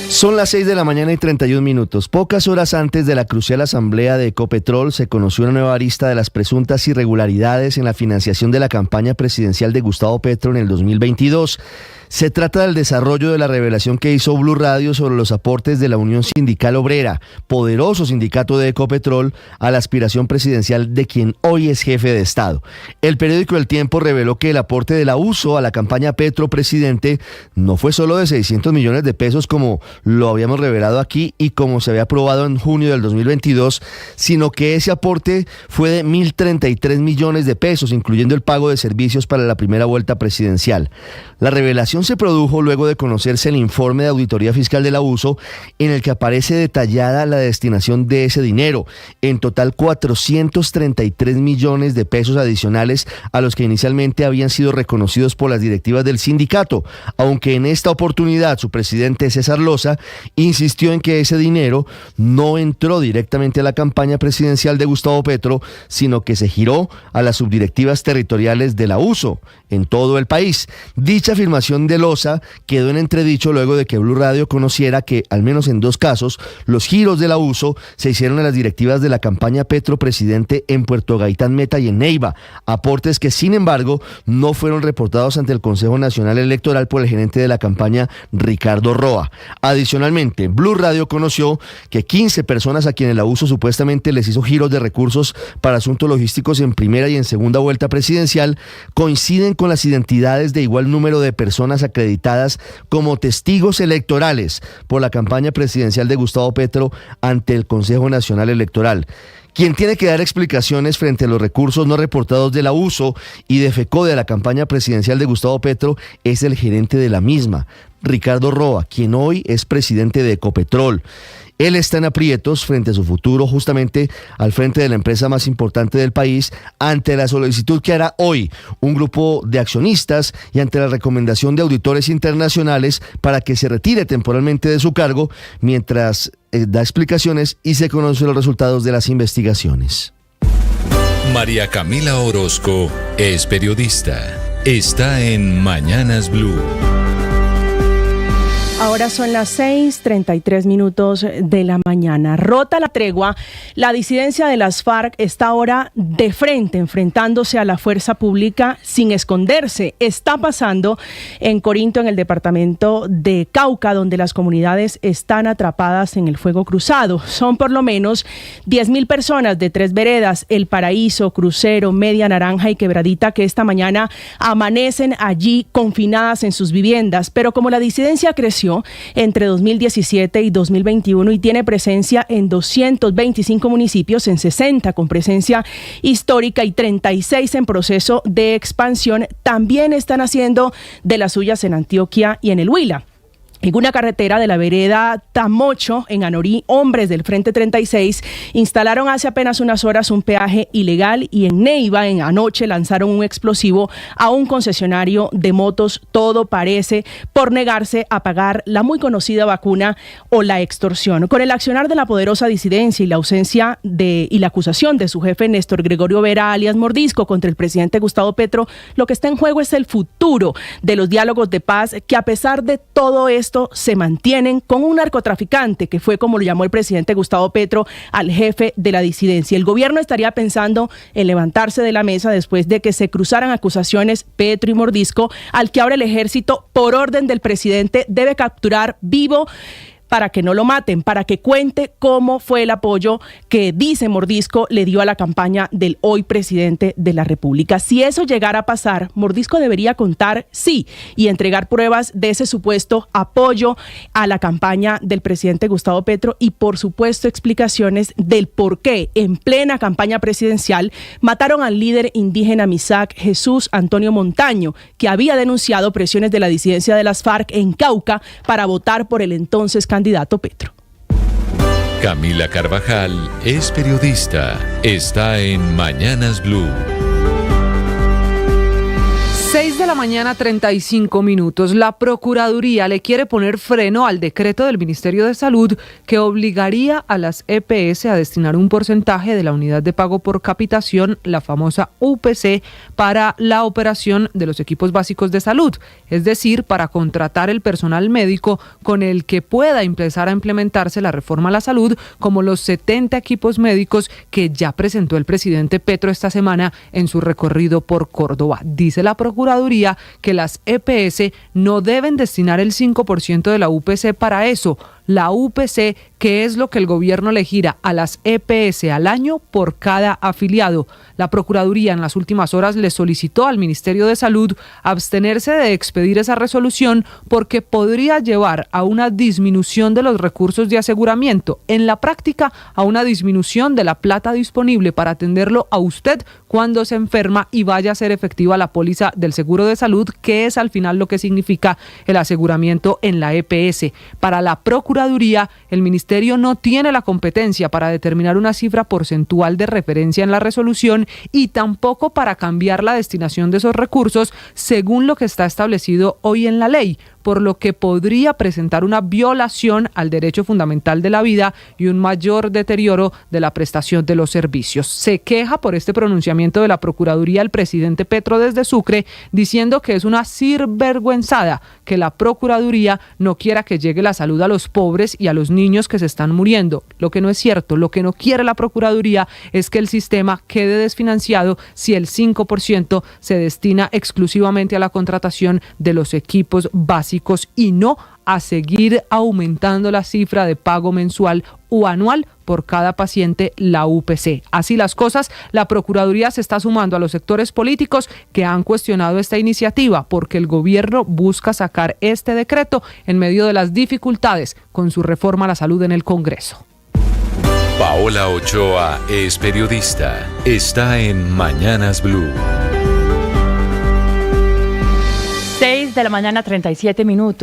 [SPEAKER 3] Son las 6 de la mañana y 31 minutos. Pocas horas antes de la crucial asamblea de Ecopetrol se conoció una nueva lista de las presuntas irregularidades en la financiación de la campaña presidencial de Gustavo Petro en el 2022. Se trata del desarrollo de la revelación que hizo Blue Radio sobre los aportes de la Unión Sindical Obrera, poderoso sindicato de Ecopetrol, a la aspiración presidencial de quien hoy es jefe de Estado. El periódico El Tiempo reveló que el aporte de la USO a la campaña Petro Presidente no fue solo de 600 millones de pesos como lo habíamos revelado aquí y como se había aprobado en junio del 2022, sino que ese aporte fue de 1.033 millones de pesos, incluyendo el pago de servicios para la primera vuelta presidencial. La revelación se produjo luego de conocerse el informe de auditoría fiscal de la USO, en el que aparece detallada la destinación de ese dinero, en total 433 millones de pesos adicionales a los que inicialmente habían sido reconocidos por las directivas del sindicato, aunque en esta oportunidad su presidente César Loza insistió en que ese dinero no entró directamente a la campaña presidencial de Gustavo Petro, sino que se giró a las subdirectivas territoriales de la USO en todo el país. Dicha afirmación de Loza quedó en entredicho luego de que Blue Radio conociera que, al menos en 2 casos, los giros de la USO se hicieron a las directivas de la campaña Petro Presidente en Puerto Gaitán Meta y en Neiva, aportes que, sin embargo, no fueron reportados ante el Consejo Nacional Electoral por el gerente de la campaña, Ricardo Roa. Adicionalmente, Blue Radio conoció que 15 personas a quienes la USO supuestamente les hizo giros de recursos para asuntos logísticos en primera y en segunda vuelta presidencial coinciden con las identidades de igual número de personas acreditadas como testigos electorales por la campaña presidencial de Gustavo Petro ante el Consejo Nacional Electoral. Quien tiene que dar explicaciones frente a los recursos no reportados de la USO y de FECODE a la campaña presidencial de Gustavo Petro es el gerente de la misma, Ricardo Roa, quien hoy es presidente de Ecopetrol. Él está en aprietos frente a su futuro, justamente al frente de la empresa más importante del país, ante la solicitud que hará hoy un grupo de accionistas y ante la recomendación de auditores internacionales para que se retire temporalmente de su cargo mientras da explicaciones y se conocen los resultados de las investigaciones.
[SPEAKER 22] María Camila Orozco es periodista. Está en Mañanas Blue.
[SPEAKER 12] Ahora son las 6:33 minutos de la mañana. Rota la tregua, la disidencia de las FARC está ahora de frente, enfrentándose a la fuerza pública sin esconderse. Está pasando en Corinto, en el departamento de Cauca, donde las comunidades están atrapadas en el fuego cruzado. Son por lo menos 10.000 personas de 3 veredas, El Paraíso, Crucero, Media Naranja y Quebradita, que esta mañana amanecen allí confinadas en sus viviendas. Pero como la disidencia creció entre 2017 y 2021 y tiene presencia en 225 municipios, en 60 con presencia histórica y 36 en proceso de expansión, también están haciendo de las suyas en Antioquia y en el Huila. En una carretera de la vereda Tamocho, en Anorí, hombres del Frente 36 instalaron hace apenas unas horas un peaje ilegal y en Neiva, anoche, lanzaron un explosivo a un concesionario de motos. Todo parece por negarse a pagar la muy conocida vacuna o la extorsión. Con el accionar de la poderosa disidencia y la ausencia y la acusación de su jefe Néstor Gregorio Vera, alias Mordisco, contra el presidente Gustavo Petro, lo que está en juego es el futuro de los diálogos de paz que, a pesar de todo esto, puesto se mantienen con un narcotraficante, que fue como lo llamó el presidente Gustavo Petro al jefe de la disidencia. El gobierno estaría pensando en levantarse de la mesa después de que se cruzaran acusaciones Petro y Mordisco, al que ahora el ejército, por orden del presidente, debe capturar vivo para que no lo maten, para que cuente cómo fue el apoyo que, dice Mordisco, le dio a la campaña del hoy presidente de la República. Si eso llegara a pasar, Mordisco debería contar, sí, y entregar pruebas de ese supuesto apoyo a la campaña del presidente Gustavo Petro y, por supuesto, explicaciones del por qué, en plena campaña presidencial, mataron al líder indígena Misak Jesús Antonio Montaño, que había denunciado presiones de la disidencia de las FARC en Cauca para votar por el entonces candidato Petro.
[SPEAKER 22] Camila Carvajal es periodista. Está en Mañanas Blue.
[SPEAKER 7] 6:35 a.m. La Procuraduría le quiere poner freno al decreto del Ministerio de Salud que obligaría a las EPS a destinar un porcentaje de la unidad de pago por capitación, la famosa UPC, para la operación de los equipos básicos de salud, es decir, para contratar el personal médico con el que pueda empezar a implementarse la reforma a la salud, como los 70 equipos médicos que ya presentó el presidente Petro esta semana en su recorrido por Córdoba. Dice la Procuraduría que las EPS no deben destinar el 5% de la UPC para eso. La UPC, que es lo que el gobierno le gira a las EPS al año por cada afiliado. La Procuraduría en las últimas horas le solicitó al Ministerio de Salud abstenerse de expedir esa resolución porque podría llevar a una disminución de los recursos de aseguramiento, en la práctica a una disminución de la plata disponible para atenderlo a usted cuando se enferma y vaya a ser efectiva la póliza del seguro de salud, que es al final lo que significa el aseguramiento en la EPS. Para la Procuraduría, el Ministerio no tiene la competencia para determinar una cifra porcentual de referencia en la resolución y tampoco para cambiar la destinación de esos recursos según lo que está establecido hoy en la ley, por lo que podría presentar una violación al derecho fundamental de la vida y un mayor deterioro de la prestación de los servicios. Se queja por este pronunciamiento de la Procuraduría el presidente Petro desde Sucre, diciendo que es una sinvergüenzada que la Procuraduría no quiera que llegue la salud a los pobres y a los niños que se están muriendo. Lo que no es cierto, lo que no quiere la Procuraduría es que el sistema quede desfinanciado si el 5% se destina exclusivamente a la contratación de los equipos básicos y no a seguir aumentando la cifra de pago mensual o anual por cada paciente, la UPC. Así las cosas, la Procuraduría se está sumando a los sectores políticos que han cuestionado esta iniciativa porque el gobierno busca sacar este decreto en medio de las dificultades con su reforma a la salud en el Congreso.
[SPEAKER 22] Paola Ochoa es periodista. Está en Mañanas Blue.
[SPEAKER 13] 6:37 a.m.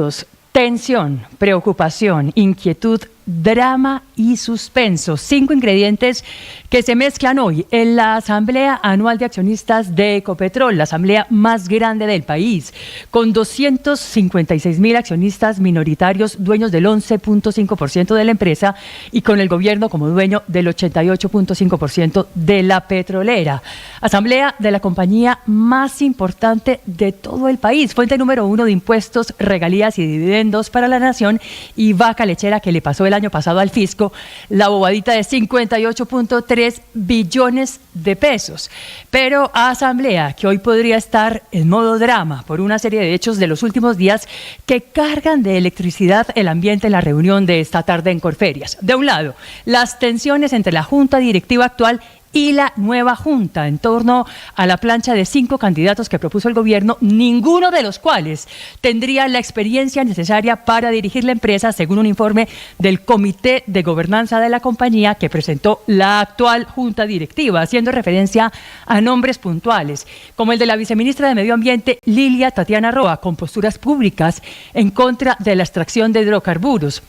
[SPEAKER 13] Tensión, preocupación, inquietud, drama y suspenso. 5 ingredientes que se mezclan hoy en la Asamblea Anual de Accionistas de Ecopetrol, la asamblea más grande del país, con 256.000 accionistas minoritarios, dueños del 11.5% de la empresa y con el gobierno como dueño del 88.5% de la petrolera. Asamblea de la compañía más importante de todo el país, fuente número 1 de impuestos, regalías y dividendos para la nación, y vaca lechera que le pasó el año pasado al fisco la bobadita de 58.3 billones de pesos. Pero a Asamblea, que hoy podría estar en modo drama por una serie de hechos de los últimos días que cargan de electricidad el ambiente en la reunión de esta tarde en Corferias. De un lado, las tensiones entre la junta directiva actual y la nueva junta en torno a la plancha de 5 candidatos que propuso el gobierno, ninguno de los cuales tendría la experiencia necesaria para dirigir la empresa, según un informe del Comité de Gobernanza de la compañía que presentó la actual junta directiva, haciendo referencia a nombres puntuales, como el de la viceministra de Medio Ambiente, Lilia Tatiana Roa, con posturas públicas en contra de la extracción de hidrocarburos,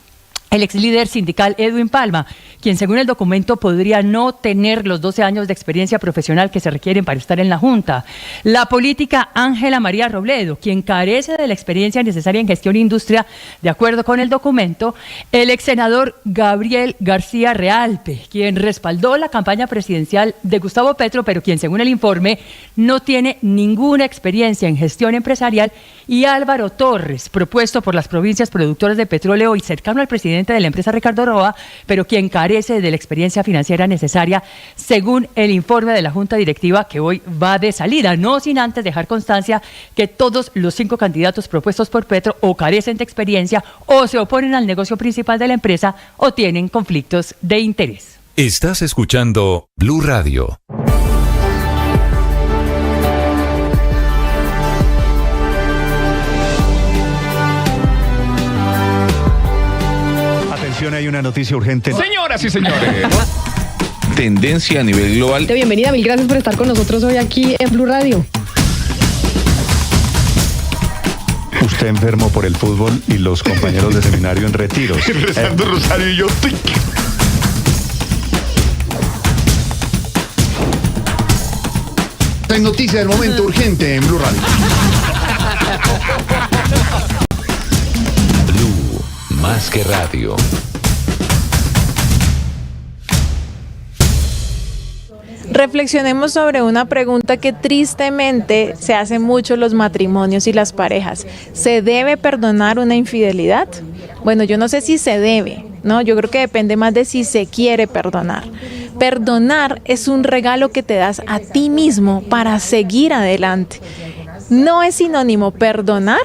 [SPEAKER 13] el ex líder sindical Edwin Palma, quien según el documento podría no tener los 12 años de experiencia profesional que se requieren para estar en la Junta. La política Ángela María Robledo, quien carece de la experiencia necesaria en gestión e industria, de acuerdo con el documento. El ex senador Gabriel García Realpe, quien respaldó la campaña presidencial de Gustavo Petro, pero quien según el informe no tiene ninguna experiencia en gestión empresarial. Y Álvaro Torres, propuesto por las provincias productoras de petróleo y cercano al presidente de la empresa Ricardo Roa, pero quien carece de la experiencia financiera necesaria, según el informe de la Junta Directiva que hoy va de salida, no sin antes dejar constancia que todos los 5 candidatos propuestos por Petro o carecen de experiencia o se oponen al negocio principal de la empresa o tienen conflictos de interés.
[SPEAKER 22] Estás escuchando Blue Radio.
[SPEAKER 1] Hay una noticia urgente.
[SPEAKER 23] Señoras y señores. Tendencia a nivel global.
[SPEAKER 24] Bienvenida, mil gracias por estar con nosotros hoy aquí en Blue Radio.
[SPEAKER 1] Usted enfermo por el fútbol y los compañeros de seminario en retiros.
[SPEAKER 6] Rezando rosario y yo.
[SPEAKER 18] Esta noticia del momento urgente en Blue Radio.
[SPEAKER 22] Blue, más que radio.
[SPEAKER 9] Reflexionemos sobre una pregunta que tristemente se hace mucho en los matrimonios y las parejas. ¿Se debe perdonar una infidelidad? Bueno, yo no sé si se debe, ¿no? Yo creo que depende más de si se quiere perdonar. Perdonar es un regalo que te das a ti mismo para seguir adelante. No es sinónimo perdonar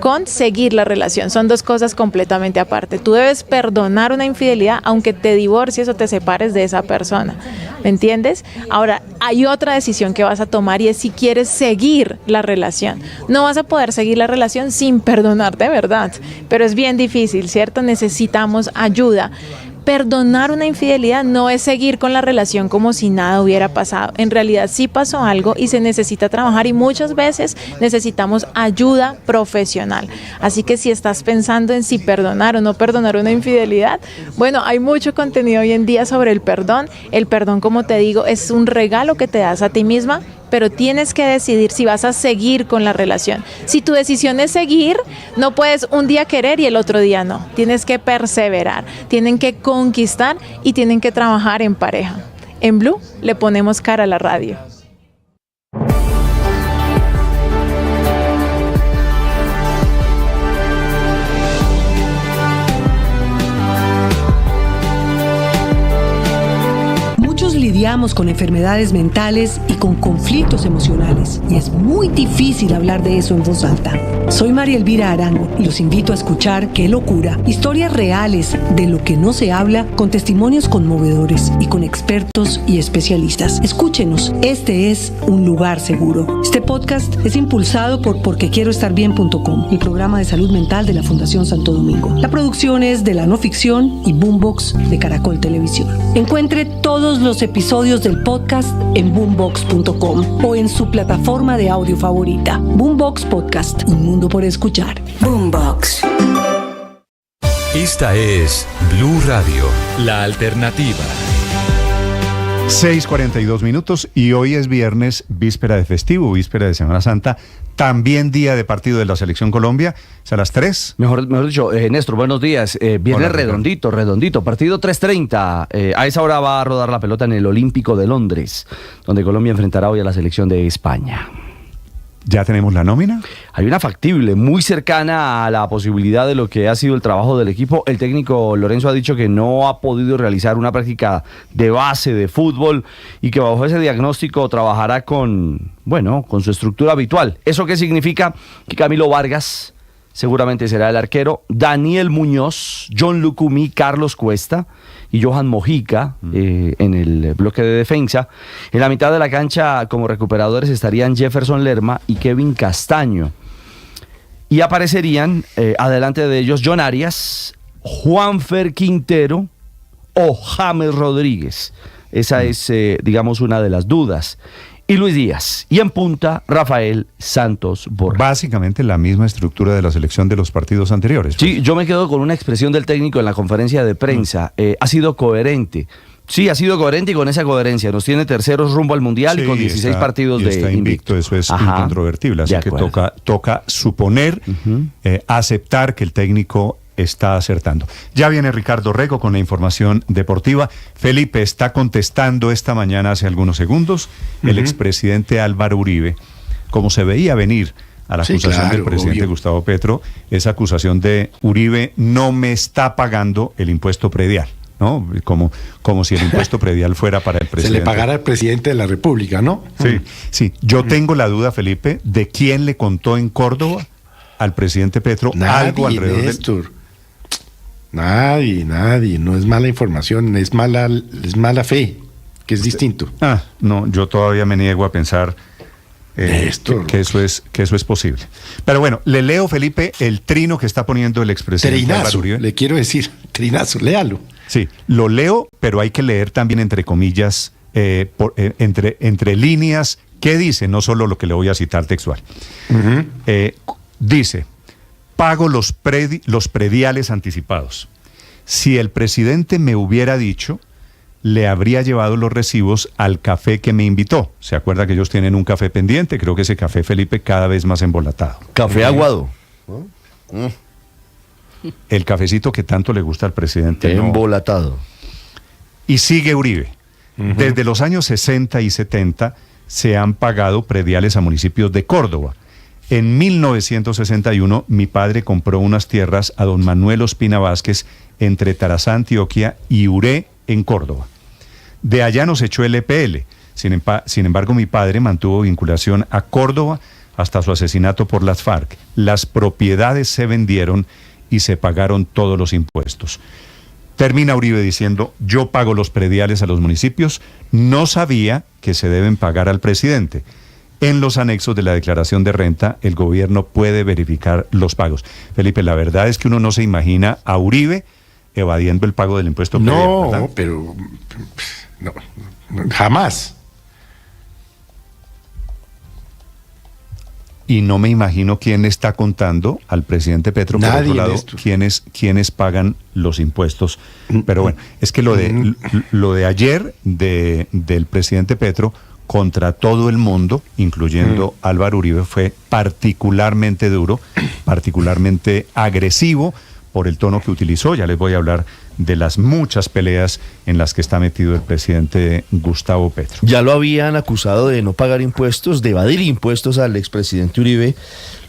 [SPEAKER 9] con seguir la relación, son dos cosas completamente aparte. Tú debes perdonar una infidelidad aunque te divorcies o te separes de esa persona, ¿me entiendes? Ahora, hay otra decisión que vas a tomar y es si quieres seguir la relación. No vas a poder seguir la relación sin perdonar de verdad, pero es bien difícil, ¿cierto? Necesitamos ayuda. Perdonar una infidelidad no es seguir con la relación como si nada hubiera pasado. En realidad sí pasó algo y se necesita trabajar y muchas veces necesitamos ayuda profesional. Así que si estás pensando en si perdonar o no perdonar una infidelidad, bueno, hay mucho contenido hoy en día sobre el perdón. El perdón, como te digo, es un regalo que te das a ti misma, pero tienes que decidir si vas a seguir con la relación. Si tu decisión es seguir, no puedes un día querer y el otro día no. Tienes que perseverar, tienen que conquistar y tienen que trabajar en pareja. En Blue le ponemos cara a la radio.
[SPEAKER 2] Lidiamos con enfermedades mentales y con conflictos emocionales, y es muy difícil hablar de eso en voz alta. Soy María Elvira Arango y los invito a escuchar Qué locura, historias reales de lo que no se habla, con testimonios conmovedores y con expertos y especialistas. Escúchenos, este es un lugar seguro. Este podcast es impulsado por porquequieroestarbien.com, el programa de salud mental de la Fundación Santo Domingo. La producción es de La No Ficción y Boombox de Caracol Televisión. Encuentre todos los episodios del podcast en boombox.com o en su plataforma de audio favorita. Boombox Podcast, un mundo por escuchar. Boombox.
[SPEAKER 22] Esta es Blue Radio, la alternativa.
[SPEAKER 1] 6:42 minutos y hoy es viernes, víspera de festivo, víspera de Semana Santa, también día de partido de la Selección Colombia, es a las 3.
[SPEAKER 3] Mejor dicho, Néstor, buenos días. Viernes redondito, partido 3:30. A esa hora va a rodar la pelota en el Olímpico de Londres, donde Colombia enfrentará hoy a la selección de España.
[SPEAKER 1] ¿Ya tenemos la nómina?
[SPEAKER 3] Hay una factible, muy cercana a la posibilidad de lo que ha sido el trabajo del equipo. El técnico Lorenzo ha dicho que no ha podido realizar una práctica de base de fútbol y que bajo ese diagnóstico trabajará con su estructura habitual. ¿Eso qué significa? Que Camilo Vargas seguramente será el arquero, Daniel Muñoz, John Lucumí, Carlos Cuesta y Johan Mojica en el bloque de defensa. En la mitad de la cancha como recuperadores estarían Jefferson Lerma y Kevin Castaño. Y aparecerían adelante de ellos John Arias, Juanfer Quintero o James Rodríguez. Esa es, una de las dudas.
[SPEAKER 14] y Luis Díaz. Y en punta, Rafael Santos Borré.
[SPEAKER 1] Básicamente la misma estructura de la selección de los partidos anteriores.
[SPEAKER 14] Sí, yo me quedo con una expresión del técnico en la conferencia de prensa. Ha sido coherente. Sí, ha sido coherente y con esa coherencia nos tiene terceros rumbo al Mundial y con 16 partidos de
[SPEAKER 1] está invicto. Eso es incontrovertible. Así que toca suponer, aceptar que el técnico está acertando. Ya viene Ricardo Rego con la información deportiva. Felipe, está contestando esta mañana hace algunos segundos el expresidente Álvaro Uribe, como se veía venir a la acusación del presidente Gustavo Petro, esa acusación de Uribe no me está pagando el impuesto predial, ¿no? Como si el impuesto predial fuera para el presidente.
[SPEAKER 10] Se le pagara al presidente de la República, ¿no?
[SPEAKER 1] Sí. Yo tengo la duda, Felipe, de quién le contó en Córdoba al presidente Petro algo alrededor de...
[SPEAKER 10] Nadie, no es mala información, es mala fe, que es distinto.
[SPEAKER 1] No, yo todavía me niego a pensar que eso es posible. Pero bueno, le leo, Felipe, el trino que está poniendo el expresidente Álvaro Uribe.
[SPEAKER 10] Le quiero decir, trinazo, léalo.
[SPEAKER 1] Sí, lo leo, pero hay que leer también entre comillas, entre líneas, ¿qué dice? No solo lo que le voy a citar textual. Dice: pago los prediales anticipados. Si el presidente me hubiera dicho, le habría llevado los recibos al café que me invitó. ¿Se acuerda que ellos tienen un café pendiente? Creo que ese café, Felipe, cada vez más embolatado.
[SPEAKER 14] Café aguado.
[SPEAKER 1] El cafecito que tanto le gusta al presidente.
[SPEAKER 14] Embolatado.
[SPEAKER 1] Y sigue Uribe. Desde los años 60 y 70 se han pagado prediales a municipios de Córdoba. En 1961, mi padre compró unas tierras a don Manuel Ospina Vázquez entre Tarazá, Antioquia, y Uré, en Córdoba. De allá nos echó el EPL. Sin embargo, mi padre mantuvo vinculación a Córdoba hasta su asesinato por las FARC. Las propiedades se vendieron y se pagaron todos los impuestos. Termina Uribe diciendo: yo pago los prediales a los municipios, no sabía que se deben pagar al presidente. En los anexos de la declaración de renta, el gobierno puede verificar los pagos. Felipe, la verdad es que uno no se imagina a Uribe evadiendo el pago del impuesto predial, ¿verdad?
[SPEAKER 10] No, pero no, jamás.
[SPEAKER 1] Y no me imagino quién le está contando al presidente Petro, por otro lado, quiénes pagan los impuestos. Pero bueno, es que lo de ayer del presidente Petro contra todo el mundo, incluyendo Álvaro Uribe, fue particularmente duro, particularmente agresivo por el tono que utilizó. Ya les voy a hablar de las muchas peleas en las que está metido el presidente Gustavo Petro.
[SPEAKER 3] Ya lo habían acusado de no pagar impuestos, de evadir impuestos al expresidente Uribe.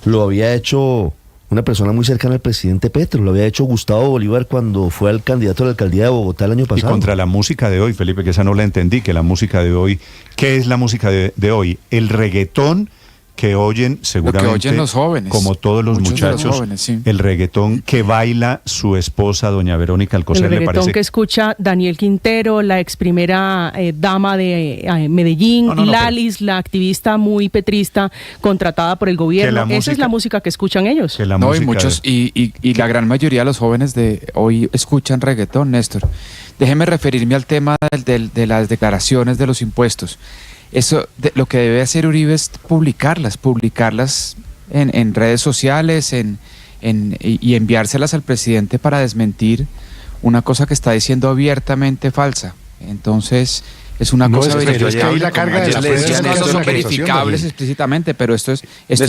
[SPEAKER 3] Lo había hecho una persona muy cercana al presidente Petro, lo había hecho Gustavo Bolívar cuando fue al candidato a la alcaldía de Bogotá el año pasado.
[SPEAKER 1] Y contra la música de hoy, Felipe, que esa no la entendí, que la música de hoy, ¿qué es la música de hoy? El reggaetón que oyen seguramente,
[SPEAKER 16] lo que oyen los jóvenes,
[SPEAKER 1] como todos los muchachos, los jóvenes, sí. El reggaetón que baila su esposa, doña Verónica Alcocer,
[SPEAKER 12] el reggaetón
[SPEAKER 1] le parece
[SPEAKER 12] que escucha Daniel Quintero, la ex primera dama de Medellín, y Lalis, la activista muy petrista contratada por el gobierno. Esa es la música que escuchan ellos.
[SPEAKER 16] Que no, y muchos, y la gran mayoría de los jóvenes de hoy escuchan reggaetón, Néstor. Déjeme referirme al tema de las declaraciones de los impuestos. Eso, lo que debe hacer Uribe es publicarlas en redes sociales y enviárselas al presidente para desmentir una cosa que está diciendo abiertamente falsa. Entonces, es una cosa verificable.
[SPEAKER 10] La carga de
[SPEAKER 16] no son verificables explícitamente, pero esto es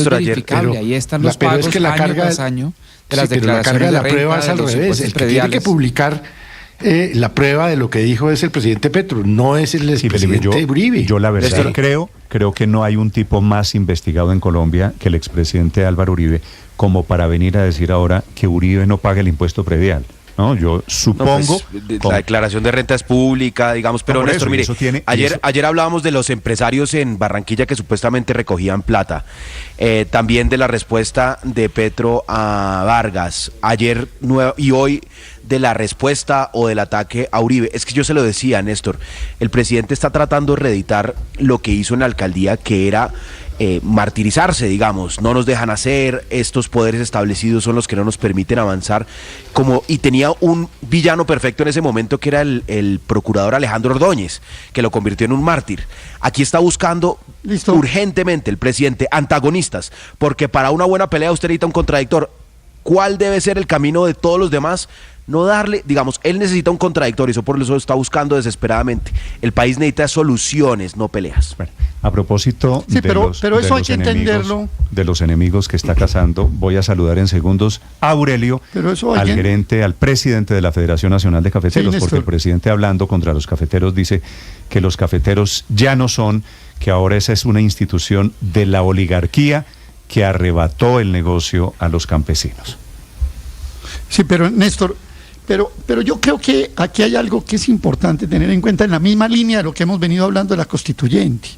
[SPEAKER 16] verificable. Ahí están los pagos año tras año de las declaraciones de la
[SPEAKER 10] prueba es al revés. El que tiene que publicar la prueba de lo que dijo es el presidente Petro, no es el expresidente Uribe.
[SPEAKER 1] Yo la verdad creo que no hay un tipo más investigado en Colombia que el expresidente Álvaro Uribe, como para venir a decir ahora que Uribe no paga el impuesto predial. No, yo supongo...
[SPEAKER 17] la declaración de renta es pública, digamos, pero Néstor, mire, ayer hablábamos de los empresarios en Barranquilla que supuestamente recogían plata, también de la respuesta de Petro a Vargas, ayer y hoy de la respuesta o del ataque a Uribe. Es que yo se lo decía, Néstor, el presidente está tratando de reeditar lo que hizo en la alcaldía, que era martirizarse, digamos, no nos dejan hacer, estos poderes establecidos son los que no nos permiten avanzar, y tenía un villano perfecto en ese momento, que era el procurador Alejandro Ordóñez, que lo convirtió en un mártir. Aquí está buscando urgentemente el presidente antagonistas, porque para una buena pelea usted necesita un contradictor. ¿Cuál debe ser el camino de todos los demás? No darle, digamos, él necesita un contradictor, y eso por eso está buscando desesperadamente. El país necesita soluciones, no peleas.
[SPEAKER 1] Bueno, a propósito
[SPEAKER 4] pero eso hay que entenderlo.
[SPEAKER 1] De los enemigos que está cazando, voy a saludar en segundos a Aurelio, al presidente de la Federación Nacional de Cafeteros, porque el presidente, hablando contra los cafeteros, dice que los cafeteros ya no son, que ahora esa es una institución de la oligarquía que arrebató el negocio a los campesinos.
[SPEAKER 4] Sí, pero Néstor, pero yo creo que aquí hay algo que es importante tener en cuenta, en la misma línea de lo que hemos venido hablando de la constituyente,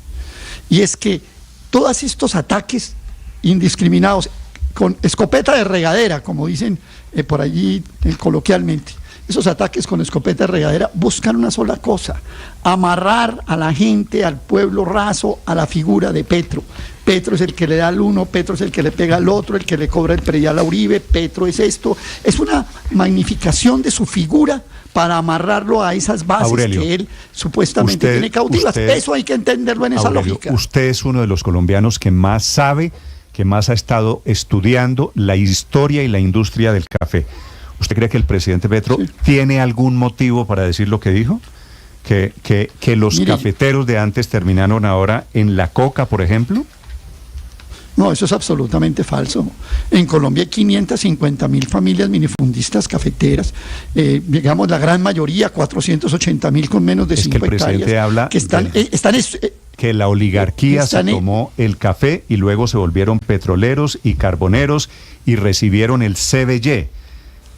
[SPEAKER 4] y es que todos estos ataques indiscriminados con escopeta de regadera, como dicen por allí coloquialmente, esos ataques con escopeta de regadera buscan una sola cosa: amarrar a la gente, al pueblo raso, a la figura de Petro. Petro es el que le da al uno, Petro es el que le pega al otro, el que le cobra el predial a Uribe, Petro es esto. Es una magnificación de su figura para amarrarlo a esas bases, Aurelio, que él supuestamente tiene cautivas. Eso hay que entenderlo en esa lógica.
[SPEAKER 1] Usted es uno de los colombianos que más sabe, que más ha estado estudiando la historia y la industria del café. ¿Usted cree que el presidente Petro tiene algún motivo para decir lo que dijo? ¿Que los cafeteros de antes terminaron ahora en la coca, por ejemplo?
[SPEAKER 4] No, eso es absolutamente falso. En Colombia hay 550.000 familias minifundistas cafeteras, digamos la gran mayoría, 480.000 con menos de 5 hectáreas. El presidente habla
[SPEAKER 1] que la oligarquía se tomó el café y luego se volvieron petroleros y carboneros y recibieron el CBY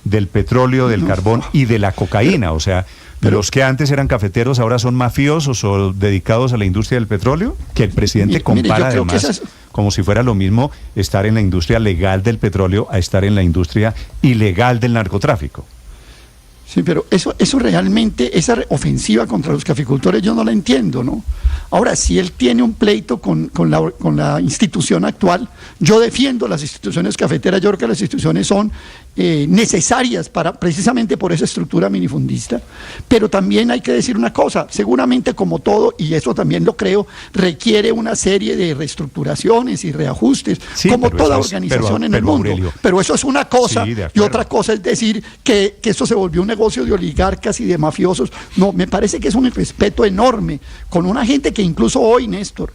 [SPEAKER 1] del petróleo, del carbón y de la cocaína. O sea, los que antes eran cafeteros ahora son mafiosos o dedicados a la industria del petróleo, que el presidente compara además como si fuera lo mismo estar en la industria legal del petróleo a estar en la industria ilegal del narcotráfico.
[SPEAKER 4] Sí, pero eso realmente, esa ofensiva contra los caficultores yo no la entiendo, ¿no? Ahora, si él tiene un pleito con la institución actual, yo defiendo las instituciones cafeteras. Yo creo que las instituciones son necesarias precisamente por esa estructura minifundista, pero también hay que decir una cosa: seguramente, como todo, y eso también lo creo, requiere una serie de reestructuraciones y reajustes, como toda organización en el mundo. Aurelio, pero eso es una cosa, y otra cosa es decir que esto se volvió un negocio de oligarcas y de mafiosos. No, me parece que es un irrespeto enorme con una gente que incluso hoy, Néstor,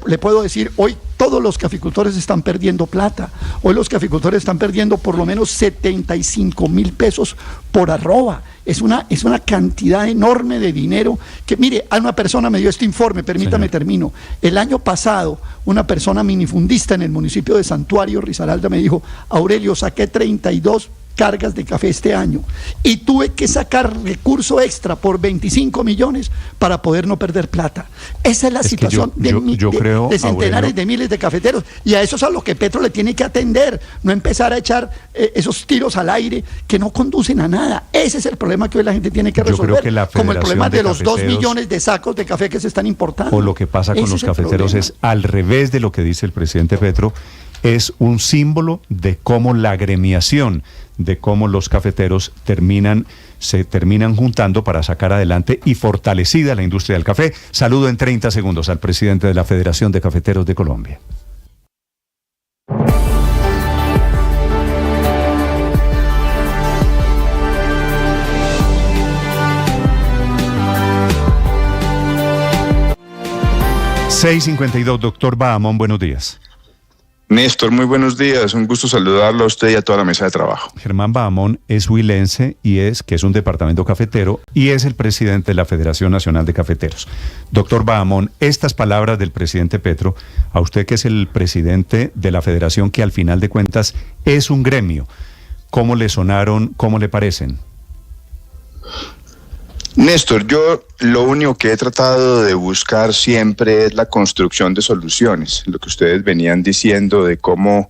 [SPEAKER 4] le puedo decir, hoy todos los caficultores están perdiendo plata. Hoy los caficultores están perdiendo por lo menos 75.000 pesos por arroba. Es una cantidad enorme de dinero que, mire, a una persona me dio este informe, permítame termino. El año pasado, una persona minifundista en el municipio de Santuario, Risaralda, me dijo: Aurelio, saqué 32 cargas de café este año y tuve que sacar recurso extra por 25 millones para poder no perder plata. Esa es la situación de centenares, Aurelio, de miles de cafeteros, y a eso es a lo que Petro le tiene que atender, no empezar a echar esos tiros al aire que no conducen a nada. Ese es el problema que hoy la gente tiene que resolver, como el problema de los 2 millones de sacos de café que se están importando.
[SPEAKER 1] O lo que pasa con los cafeteros es al revés de lo que dice el presidente Petro. Es un símbolo de cómo la agremiación, de cómo los cafeteros se terminan juntando para sacar adelante y fortalecida la industria del café. Saludo en 30 segundos al presidente de la Federación de Cafeteros de Colombia. $6:52, doctor Bahamón, buenos días.
[SPEAKER 19] Néstor, muy buenos días, un gusto saludarlo a usted y a toda la mesa de trabajo.
[SPEAKER 1] Germán Bahamón es huilense que es un departamento cafetero y es el presidente de la Federación Nacional de Cafeteros. Doctor Bahamón, estas palabras del presidente Petro, a usted que es el presidente de la federación, que al final de cuentas es un gremio, ¿cómo le sonaron, cómo le parecen?
[SPEAKER 19] Néstor, yo lo único que he tratado de buscar siempre es la construcción de soluciones, lo que ustedes venían diciendo de cómo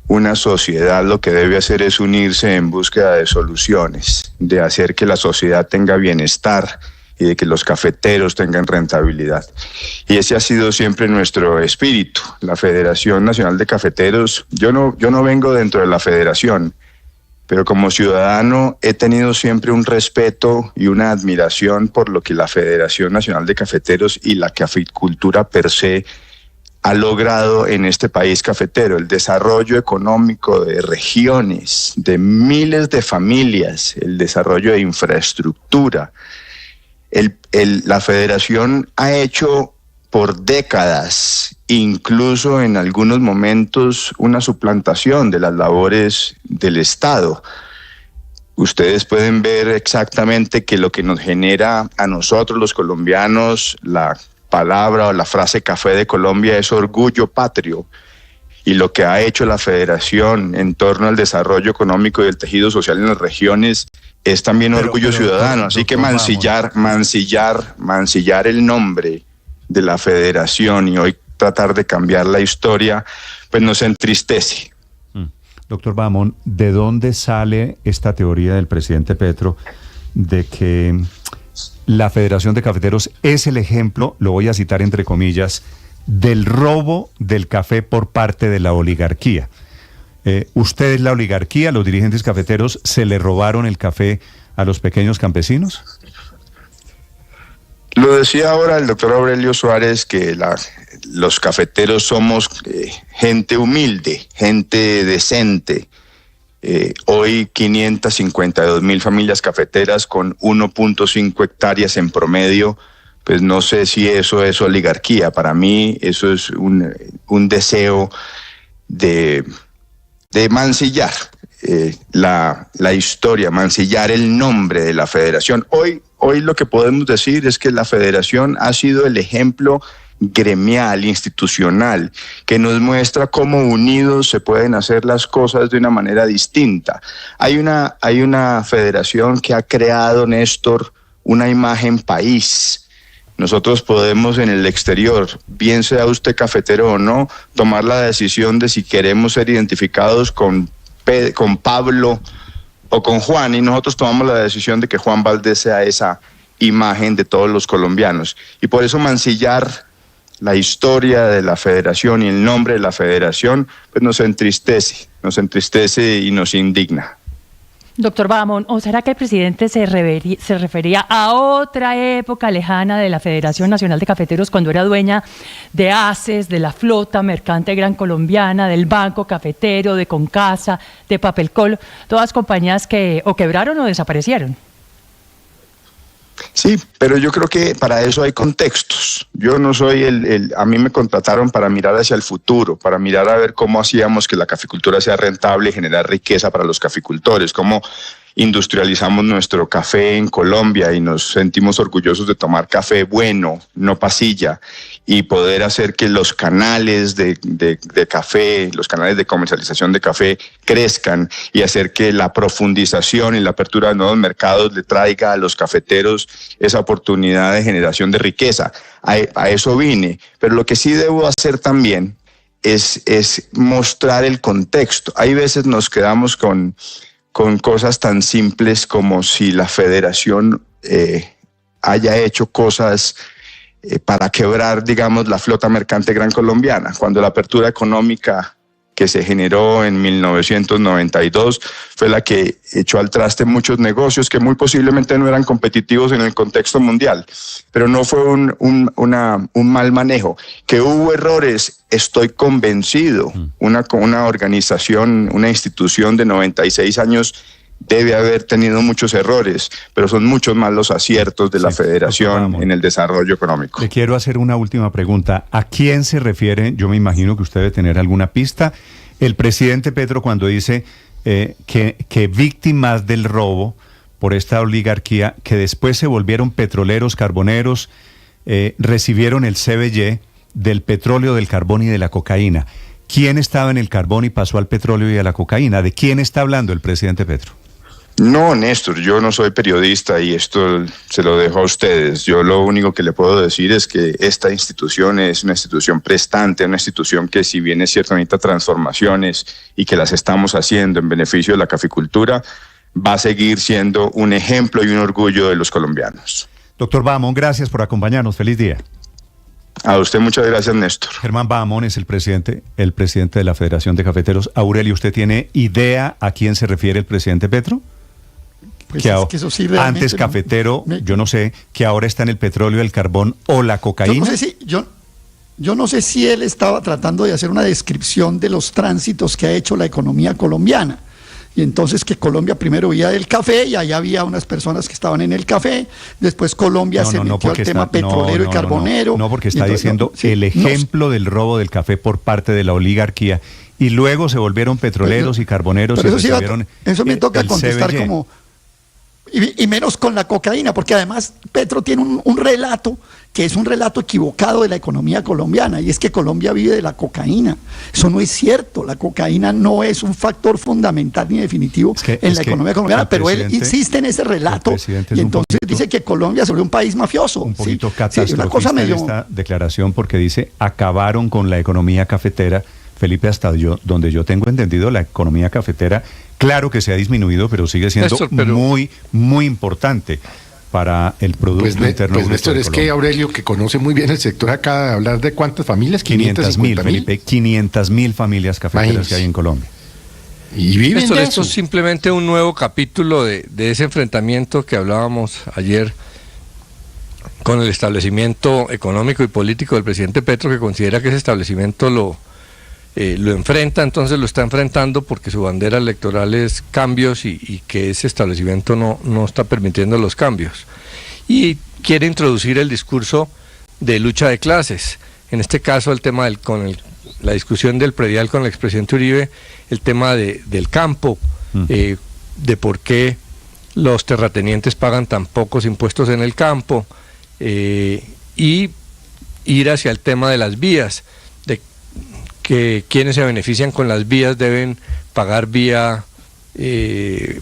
[SPEAKER 19] una sociedad lo que debe hacer es unirse en búsqueda de soluciones, de hacer que la sociedad tenga bienestar y de que los cafeteros tengan rentabilidad. Y ese ha sido siempre nuestro espíritu. La Federación Nacional de Cafeteros, yo no vengo dentro de la federación, pero como ciudadano he tenido siempre un respeto y una admiración por lo que la Federación Nacional de Cafeteros y la caficultura per se ha logrado en este país cafetero, el desarrollo económico de regiones, de miles de familias, el desarrollo de infraestructura. La federación ha hecho por décadas, incluso en algunos momentos, una suplantación de las labores del Estado. Ustedes pueden ver exactamente que lo que nos genera a nosotros los colombianos la palabra o la frase Café de Colombia es orgullo patrio, y lo que ha hecho la federación en torno al desarrollo económico y el tejido social en las regiones es también orgullo ciudadano. Así que mancillar el nombre de la federación y hoy tratar de cambiar la historia, pues nos entristece.
[SPEAKER 1] Doctor Bahamón, ¿de dónde sale esta teoría del presidente Petro de que la Federación de Cafeteros es el ejemplo, lo voy a citar entre comillas, del robo del café por parte de la oligarquía? ¿Ustedes, la oligarquía, los dirigentes cafeteros, se le robaron el café a los pequeños campesinos?
[SPEAKER 19] Lo decía ahora el doctor Aurelio Suárez, que los cafeteros somos gente humilde, gente decente. Hoy 552.000 familias cafeteras con 1.5 hectáreas en promedio, pues no sé si eso es oligarquía. Para mí eso es un deseo de mancillar la historia, mancillar el nombre de la federación. Hoy lo que podemos decir es que la federación ha sido el ejemplo gremial, institucional, que nos muestra cómo unidos se pueden hacer las cosas de una manera distinta. Hay una federación que ha creado, Néstor, una imagen país. Nosotros podemos en el exterior, bien sea usted cafetero o no, tomar la decisión de si queremos ser identificados con Pablo o con Juan, y nosotros tomamos la decisión de que Juan Valdés sea esa imagen de todos los colombianos. Y por eso mancillar la historia de la federación y el nombre de la federación, pues nos entristece y nos indigna.
[SPEAKER 13] Doctor Bahamón, ¿o será que el presidente se refería a otra época lejana de la Federación Nacional de Cafeteros, cuando era dueña de ACES, de la flota mercante gran colombiana, del Banco Cafetero, de Concasa, de Papelcol, todas compañías que o quebraron o desaparecieron?
[SPEAKER 19] Sí, pero yo creo que para eso hay contextos. Yo no soy a mí me contrataron para mirar hacia el futuro, para mirar a ver cómo hacíamos que la caficultura sea rentable y generar riqueza para los caficultores, cómo industrializamos nuestro café en Colombia y nos sentimos orgullosos de tomar café bueno, no pasilla, y poder hacer que los canales de café, los canales de comercialización de café crezcan y hacer que la profundización y la apertura de nuevos mercados le traiga a los cafeteros esa oportunidad de generación de riqueza. A eso vine, pero lo que sí debo hacer también es mostrar el contexto. Hay veces nos quedamos con cosas tan simples como si la federación haya hecho cosas para quebrar, digamos, la flota mercante gran colombiana, cuando la apertura económica que se generó en 1992 fue la que echó al traste muchos negocios que muy posiblemente no eran competitivos en el contexto mundial, pero no fue un mal manejo. Que hubo errores, estoy convencido. Una organización, una institución de 96 años debe haber tenido muchos errores, pero son muchos más los aciertos de la federación en el desarrollo económico.
[SPEAKER 1] Le quiero hacer una última pregunta. ¿A quién se refiere? Yo me imagino que usted debe tener alguna pista. El presidente Petro, cuando dice que víctimas del robo por esta oligarquía, que después se volvieron petroleros, carboneros, recibieron el CBY del petróleo, del carbón y de la cocaína. ¿Quién estaba en el carbón y pasó al petróleo y a la cocaína? ¿De quién está hablando el presidente Petro?
[SPEAKER 19] No, Néstor, yo no soy periodista y esto se lo dejo a ustedes. Yo lo único que le puedo decir es que esta institución es una institución prestante, una institución que, si bien es cierto, necesita transformaciones y que las estamos haciendo en beneficio de la caficultura, va a seguir siendo un ejemplo y un orgullo de los colombianos.
[SPEAKER 1] Doctor Bahamón, gracias por acompañarnos. Feliz día.
[SPEAKER 19] A usted muchas gracias, Néstor.
[SPEAKER 1] Germán Bahamón es el presidente de la Federación de Cafeteros. Aurelio, ¿usted tiene idea a quién se refiere el presidente Petro?
[SPEAKER 4] Pues que eso sí,
[SPEAKER 1] antes cafetero, yo no sé, que ahora está en el petróleo, el carbón o la cocaína.
[SPEAKER 4] Yo no sé si él estaba tratando de hacer una descripción de los tránsitos que ha hecho la economía colombiana. Y entonces que Colombia primero vivía del café y allá había unas personas que estaban en el café, después Colombia se metió al tema petrolero y carbonero.
[SPEAKER 1] No, porque está diciendo el ejemplo del robo del café por parte de la oligarquía y luego se volvieron petroleros y carboneros.
[SPEAKER 4] Pero eso me toca contestar
[SPEAKER 1] CBG.
[SPEAKER 4] como... Y menos con la cocaína, porque además Petro tiene un relato que es un relato equivocado de la economía colombiana, y es que Colombia vive de la cocaína. Eso no es cierto, la cocaína no es un factor fundamental ni definitivo en la economía colombiana, pero él insiste en ese relato y entonces dice que Colombia se volvió un país mafioso.
[SPEAKER 1] Un poquito catastrofista esta declaración, porque dice, acabaron con la economía cafetera. Felipe, donde yo tengo entendido, la economía cafetera, claro que se ha disminuido, pero sigue siendo muy, muy importante para el Producto Interno Bruto.
[SPEAKER 10] Néstor, es que Aurelio, que conoce muy bien el sector, acaba de hablar de cuántas familias,
[SPEAKER 1] 500.000, Felipe, 500.000 familias cafeteras que hay en Colombia.
[SPEAKER 10] Y viven
[SPEAKER 5] Néstor,
[SPEAKER 10] de
[SPEAKER 5] esto es simplemente un nuevo capítulo de ese enfrentamiento que hablábamos ayer con el establecimiento económico y político del presidente Petro, que considera que ese establecimiento lo enfrenta, entonces lo está enfrentando porque su bandera electoral es cambios y que ese establecimiento no está permitiendo los cambios. Y quiere introducir el discurso de lucha de clases. En este caso, el tema la discusión del predial con el expresidente Uribe, el tema del campo, de por qué los terratenientes pagan tan pocos impuestos en el campo, y ir hacia el tema de las vías, que quienes se benefician con las vías deben pagar vía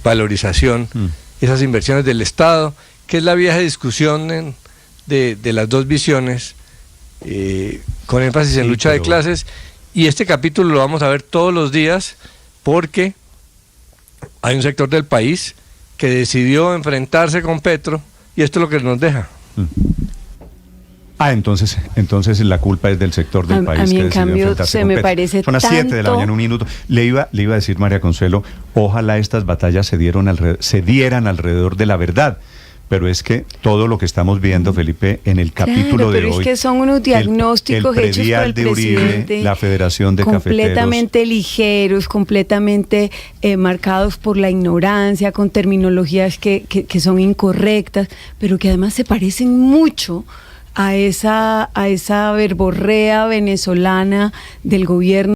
[SPEAKER 5] valorización esas inversiones del Estado, que es la vieja discusión de las dos visiones, con énfasis en lucha de clases. Y este capítulo lo vamos a ver todos los días porque hay un sector del país que decidió enfrentarse con Petro y esto es lo que nos deja.
[SPEAKER 1] Entonces la culpa es del sector del país.
[SPEAKER 8] A mí,
[SPEAKER 1] que
[SPEAKER 8] en cambio, se me parece
[SPEAKER 1] Son las 7 de la mañana, un minuto. Le iba a decir, María Consuelo, ojalá estas batallas se dieran alrededor de la verdad. Pero es que todo lo que estamos viendo, Felipe, en el capítulo de hoy...
[SPEAKER 8] Pero es que son unos diagnósticos hechos por el presidente,
[SPEAKER 1] la Federación de
[SPEAKER 8] completamente
[SPEAKER 1] Cafeteros,
[SPEAKER 8] ligeros, completamente marcados por la ignorancia, con terminologías que son incorrectas, pero que además se parecen mucho a esa verborrea venezolana del gobierno